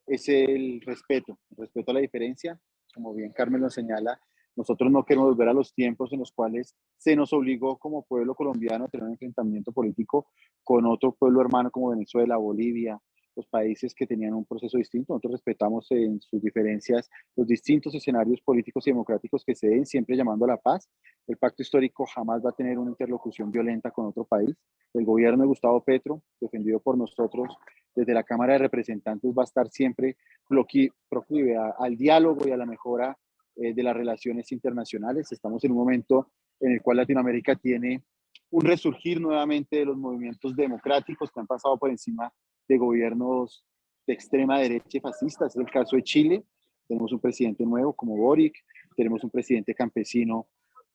es el respeto a la diferencia. Como bien Carmen lo señala, nosotros no queremos volver a los tiempos en los cuales se nos obligó como pueblo colombiano a tener un enfrentamiento político con otro pueblo hermano como Venezuela, Bolivia, los países que tenían un proceso distinto. Nosotros respetamos en sus diferencias los distintos escenarios políticos y democráticos que se den, siempre llamando a la paz. El pacto histórico jamás va a tener una interlocución violenta con otro país. El gobierno de Gustavo Petro, defendido por nosotros desde la Cámara de Representantes, va a estar siempre proclive al diálogo y a la mejora de las relaciones internacionales. Estamos en un momento en el cual Latinoamérica tiene un resurgir nuevamente de los movimientos democráticos que han pasado por encima de gobiernos de extrema derecha y fascistas. Es el caso de Chile. Tenemos un presidente nuevo como Boric, tenemos un presidente campesino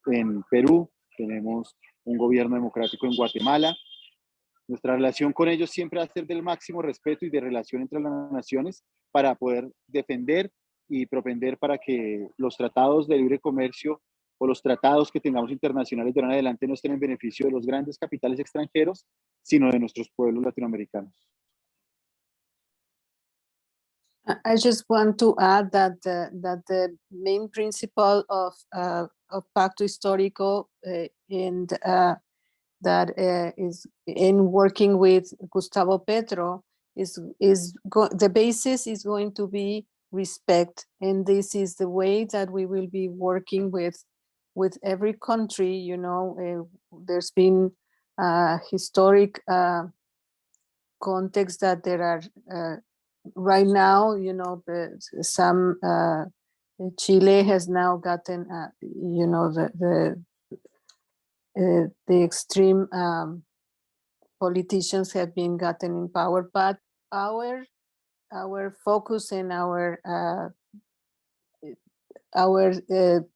en Perú, tenemos un gobierno democrático en Guatemala, Nuestra relación con ellos siempre va a ser del máximo respeto y de relación entre las naciones para poder defender y propender para que los tratados de libre comercio o los tratados que tengamos internacionales de ahora en adelante no estén en beneficio de los grandes capitales extranjeros, sino de nuestros pueblos latinoamericanos. I just want to add that the main principle of Pacto Histórico and that is in working with Gustavo Petro the basis is going to be respect, and this is the way that we will be working with every country. You know, there's been historic context that there are right now, you know, some Chile has now gotten, you know, the extreme politicians have been gotten in power, but our focus and our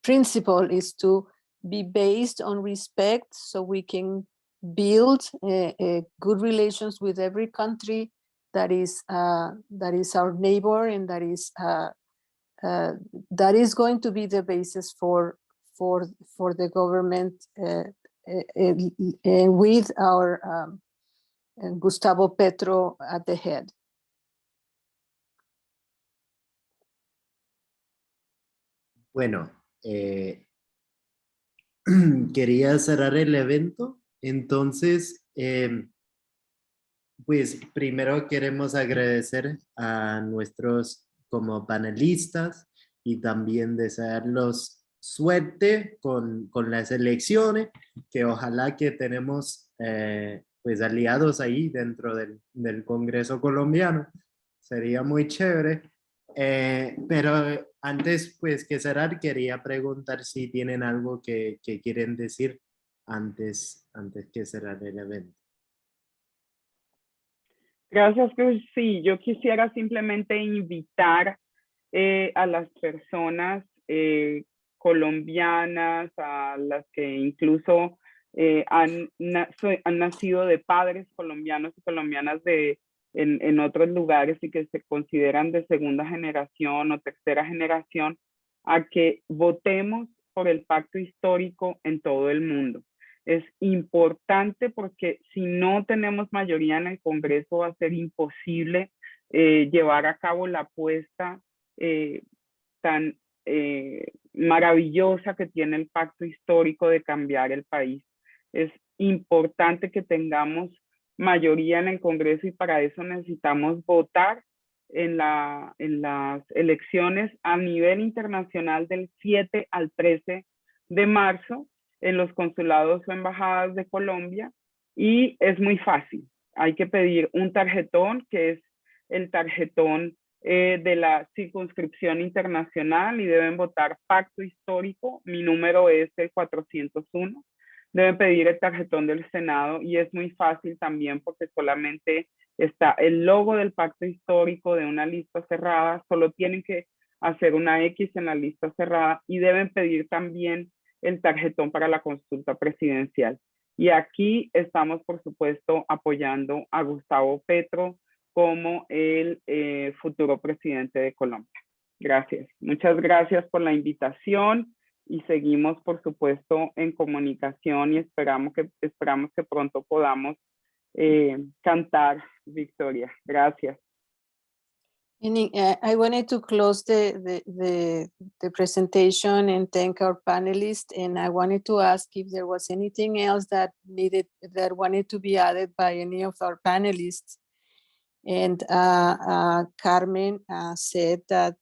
principle is to be based on respect, so we can build good relations with every country that is our neighbor, and that is going to be the basis for the government with our Gustavo Petro at the head. Bueno, quería cerrar el evento, entonces, pues primero queremos agradecer a nuestros como panelistas y también desearlos suerte con las elecciones, que ojalá que tenemos pues aliados ahí dentro del Congreso colombiano. Sería muy chévere. Pero antes pues que cerrar, quería preguntar si tienen algo que quieren decir antes que cerrar el evento. Gracias, Cruz. Sí, yo quisiera simplemente invitar a las personas colombianas, a las que incluso han nacido de padres colombianos y colombianas en otros lugares y que se consideran de segunda generación o tercera generación, a que votemos por el pacto histórico en todo el mundo. Es importante porque si no tenemos mayoría en el Congreso va a ser imposible llevar a cabo la apuesta tan maravillosa que tiene el pacto histórico de cambiar el país. Es importante que tengamos mayoría en el Congreso y para eso necesitamos votar en las elecciones a nivel internacional del 7 al 13 de marzo en los consulados o embajadas de Colombia, y es muy fácil. Hay que pedir un tarjetón, que es el tarjetón de la circunscripción internacional, y deben votar pacto histórico. Mi número es el 401. Deben pedir el tarjetón del Senado, y es muy fácil también porque solamente está el logo del pacto histórico de una lista cerrada. Solo tienen que hacer una X en la lista cerrada y deben pedir también el tarjetón para la consulta presidencial. Y aquí estamos, por supuesto, apoyando a Gustavo Petro como el futuro presidente de Colombia. Gracias. Muchas gracias por la invitación y seguimos, por supuesto, en comunicación y esperamos que pronto podamos cantar victoria. Gracias. I wanted to close the presentation and thank our panelists, and I wanted to ask if there was anything else that wanted to be added by any of our panelists. And Carmen said that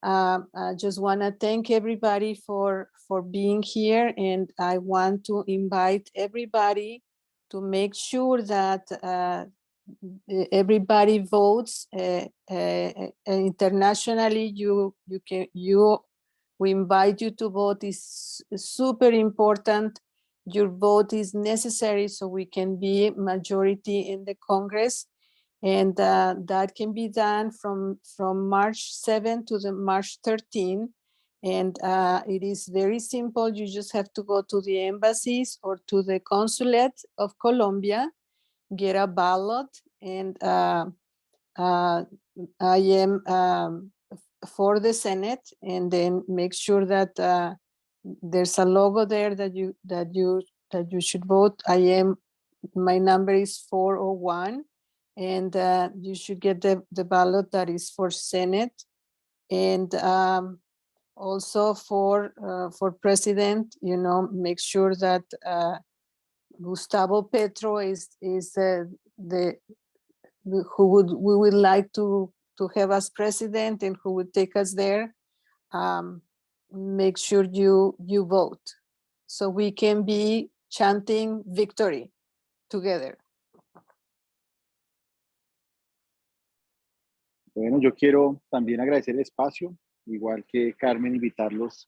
I just want to thank everybody for being here, and I want to invite everybody to make sure that everybody votes internationally. We invite you to vote. It's super important. Your vote is necessary so we can be majority in the Congress, and that can be done from March 7 to the March 13. And it is very simple. You just have to go to the embassies or to the consulate of Colombia. get a ballot, and I am for the Senate, and then make sure that there's a logo there that you should vote. My number is 401, and you should get the ballot that is for Senate, and also for president. Make sure that Gustavo Petro is who we would like to have as president, and who would take us there. Make sure you vote, so we can be chanting victory together. Bueno, yo quiero también agradecer el espacio, igual que Carmen, invitarlos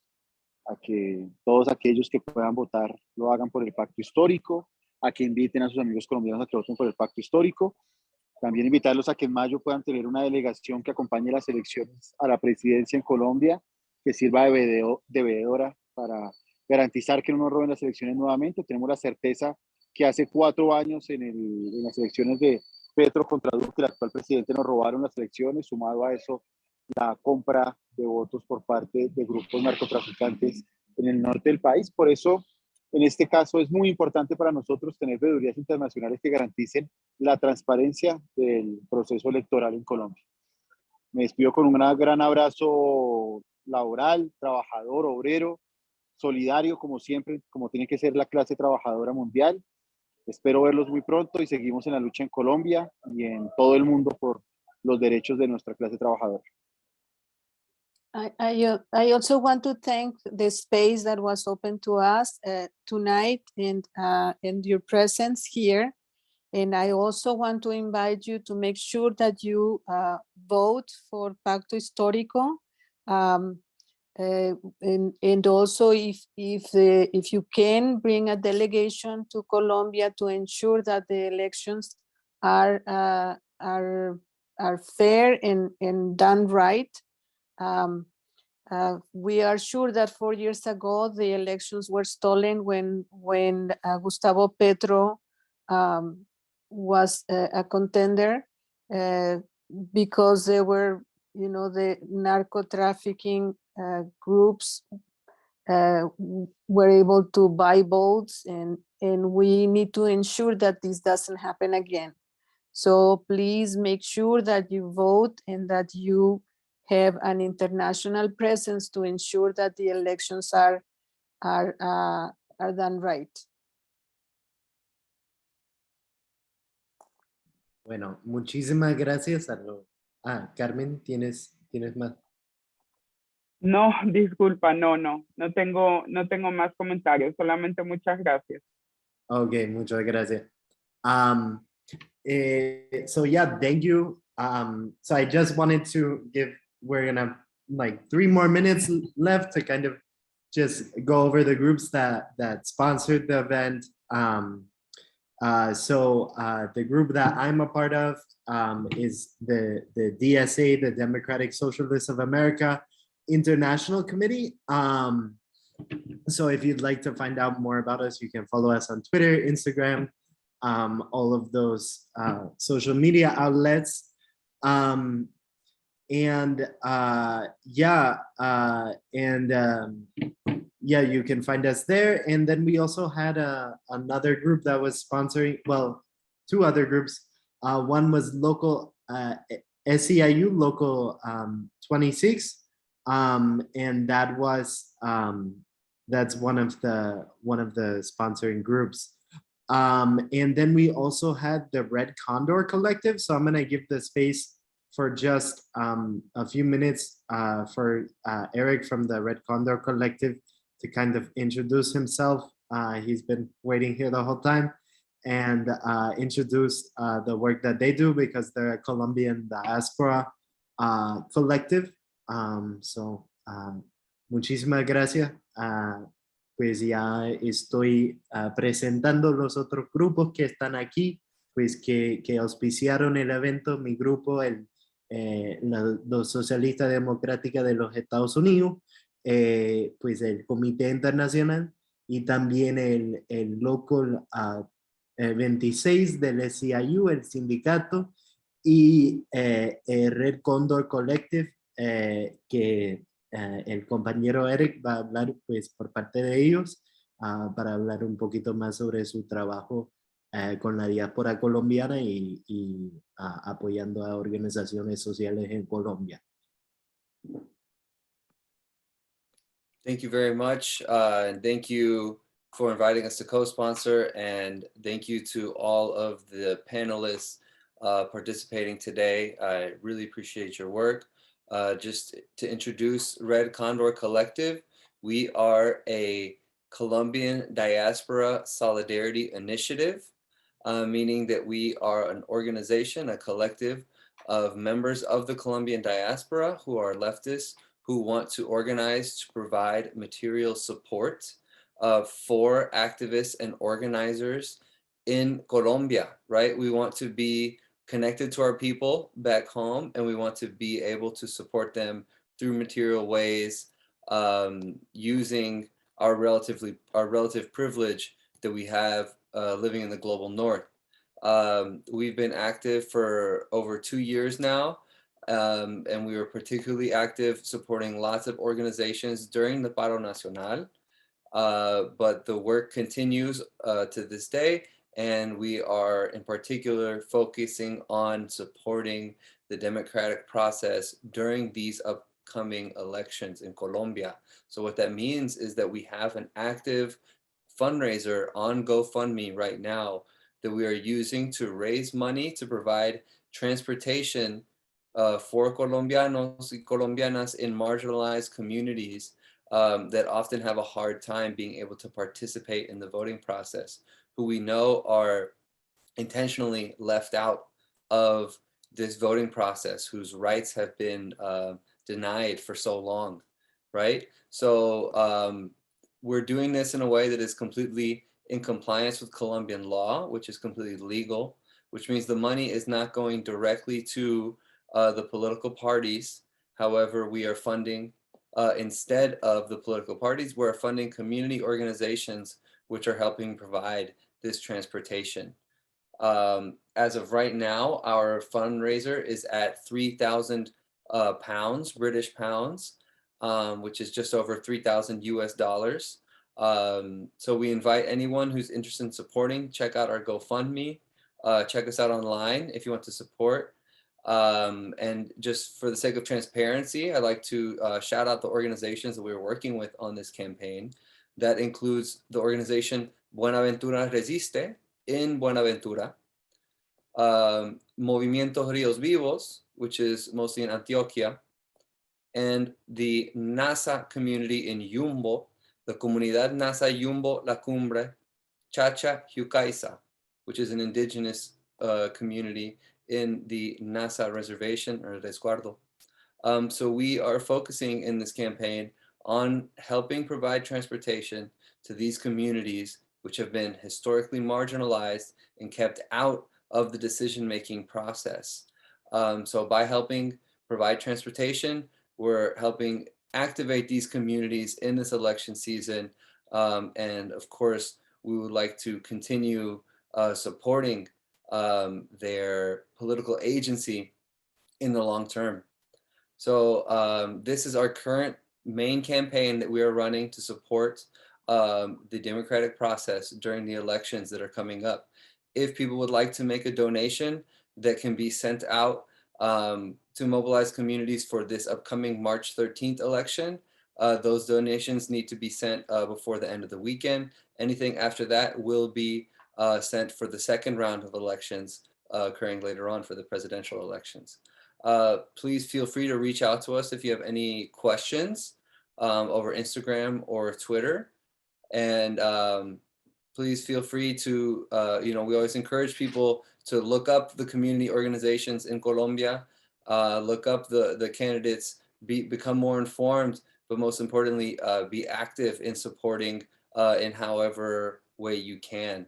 a que todos aquellos que puedan votar lo hagan por el pacto histórico, a que inviten a sus amigos colombianos a que voten por el pacto histórico. También invitarlos a que en mayo puedan tener una delegación que acompañe las elecciones a la presidencia en Colombia, que sirva de veedora para garantizar que no nos roben las elecciones nuevamente. Tenemos la certeza que hace 4 años en las elecciones de Petro contra Duque, el actual presidente, nos robaron las elecciones, sumado a eso la compra de votos por parte de grupos narcotraficantes en el norte del país. Por eso, en este caso, es muy importante para nosotros tener veedurías internacionales que garanticen la transparencia del proceso electoral en Colombia. Me despido con un gran abrazo laboral, trabajador, obrero, solidario, como siempre, como tiene que ser la clase trabajadora mundial. Espero verlos muy pronto y seguimos en la lucha en Colombia y en todo el mundo por los derechos de nuestra clase trabajadora. I also want to thank the space that was open to us tonight, and your presence here. And I also want to invite you to make sure that you vote for Pacto Histórico. And also, if you can, bring a delegation to Colombia to ensure that the elections are fair and done right. We are sure that 4 years ago the elections were stolen when Gustavo Petro was a contender, because there were, the narco trafficking groups were able to buy votes, and we need to ensure that this doesn't happen again. So please make sure that you vote and that you have an international presence to ensure that the elections are done right. Bueno, muchísimas gracias. Carmen, ¿tienes más? No, disculpa, no tengo más comentarios, solamente muchas gracias. Okay, muchas gracias. So yeah, thank you. So I just wanted to we're gonna like 3 more minutes left to kind of just go over the groups that sponsored the event. So the group that I'm a part of is the DSA, the Democratic Socialists of America International Committee. So if you'd like to find out more about us, you can follow us on Twitter, Instagram, all of those social media outlets. Yeah, you can find us there. And then we also had another group that was sponsoring, well, 2 other groups. One was local SEIU Local 26, and that was that's one of the sponsoring groups. And then we also had the Red Condor Collective. So I'm gonna give the space for just a few minutes for Eric from the Red Condor Collective to kind of introduce himself. He's been waiting here the whole time, and introduce the work that they do, because they're a Colombian diaspora collective. So muchísimas gracias. Pues ya estoy presentando los otros grupos que están aquí, pues que auspiciaron el evento. Mi grupo, los Socialistas Democráticos de los Estados Unidos, pues el Comité Internacional, y también el Local 26 del SEIU, el sindicato, y Red Condor Collective, que el compañero Eric va a hablar pues por parte de ellos para hablar un poquito más sobre su trabajo con la diáspora colombiana y apoyando a organizaciones sociales en Colombia. Thank you very much, and thank you for inviting us to co-sponsor, and thank you to all of the panelists participating today. I really appreciate your work. Just to introduce Red Condor Collective, we are a Colombian diaspora solidarity initiative, meaning that we are an organization, a collective of members of the Colombian diaspora who are leftists, who want to organize to provide material support for activists and organizers in Colombia, right? We want to be connected to our people back home, and we want to be able to support them through material ways, using our relative privilege that we have living in the global north. We've been active for over 2 years now, and we were particularly active supporting lots of organizations during the Paro Nacional, but the work continues to this day, and we are in particular focusing on supporting the democratic process during these upcoming elections in Colombia. So what that means is that we have an active fundraiser on GoFundMe right now that we are using to raise money to provide transportation for Colombianos y Colombianas in marginalized communities that often have a hard time being able to participate in the voting process, who we know are intentionally left out of this voting process, whose rights have been denied for so long, right? So we're doing this in a way that is completely in compliance with Colombian law, which is completely legal, which means the money is not going directly to the political parties. However, we are funding, instead of the political parties, we're funding community organizations which are helping provide this transportation. As of right now, our fundraiser is at 3,000 pounds, British pounds, which is just over 3,000 US dollars. So we invite anyone who's interested in supporting, check out our GoFundMe, check us out online if you want to support. And just for the sake of transparency, I'd like to shout out the organizations that we're working with on this campaign. That includes the organization Buenaventura Resiste in Buenaventura, Movimientos Ríos Vivos, which is mostly in Antioquia, and the NASA community in Yumbo, the Comunidad NASA Yumbo La Cumbre, Chacha Hucaiza, which is an indigenous community in the NASA reservation or resguardo. So we are focusing in this campaign on helping provide transportation to these communities which have been historically marginalized and kept out of the decision-making process. So by helping provide transportation, we're helping activate these communities in this election season. And of course, we would like to continue supporting their political agency in the long term. So this is our current main campaign that we are running to support the democratic process during the elections that are coming up. If people would like to make a donation that can be sent out to mobilize communities for this upcoming March 13th election, those donations need to be sent before the end of the weekend. Anything after that will be sent for the second round of elections occurring later on for the presidential elections. Please feel free to reach out to us if you have any questions over Instagram or Twitter. And please feel free to, we always encourage people to look up the community organizations in Colombia, look up the candidates, become more informed, but most importantly, be active in supporting in however way you can.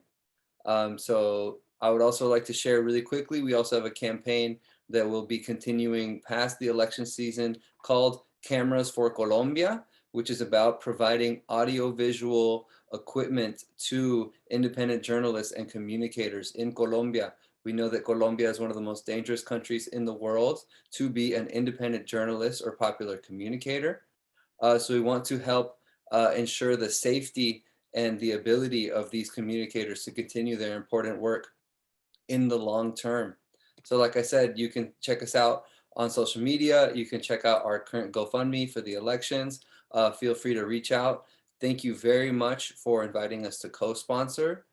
So I would also like to share really quickly, we also have a campaign that will be continuing past the election season called Cameras for Colombia, which is about providing audiovisual equipment to independent journalists and communicators in Colombia. We know that Colombia is one of the most dangerous countries in the world to be an independent journalist or popular communicator. So we want to help ensure the safety and the ability of these communicators to continue their important work in the long term. So like I said, you can check us out on social media. You can check out our current GoFundMe for the elections. Feel free to reach out. Thank you very much for inviting us to co-sponsor.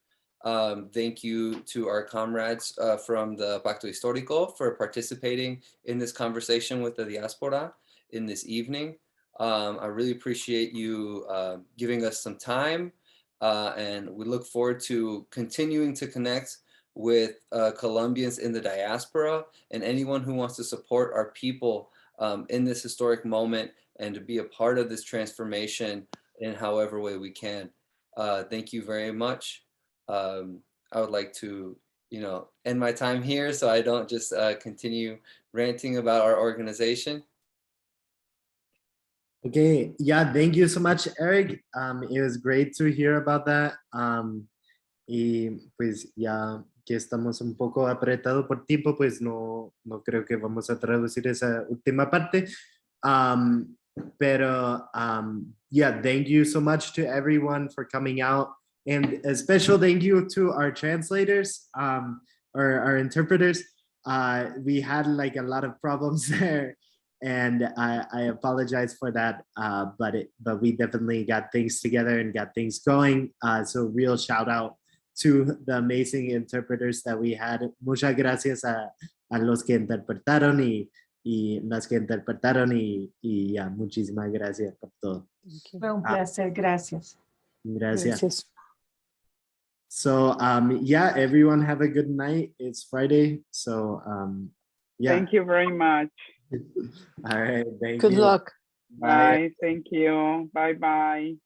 Thank you to our comrades from the Pacto Histórico for participating in this conversation with the diaspora in this evening. I really appreciate you giving us some time, and we look forward to continuing to connect with Colombians in the diaspora and anyone who wants to support our people in this historic moment and to be a part of this transformation in however way we can. Thank you very much. I would like to, end my time here so I don't just continue ranting about our organization. Okay, yeah, thank you so much, Eric. It was great to hear about that. Y pues ya que estamos un poco apretados por tiempo, pues no creo que vamos a traducir esa última parte. Pero yeah, thank you so much to everyone for coming out. And a special thank you to our translators, or our interpreters. We had like a lot of problems there. And I apologize for that, but we definitely got things together and got things going. So real shout out to the amazing interpreters that we had. Muchas gracias a los que interpretaron y las que interpretaron y ya, muchísimas gracias por todo. Fue un placer, gracias. Gracias. Gracias. So yeah, everyone have a good night. It's Friday, so yeah. Thank you very much. All right, thank Good you. luck. Bye. Thank you. Bye bye.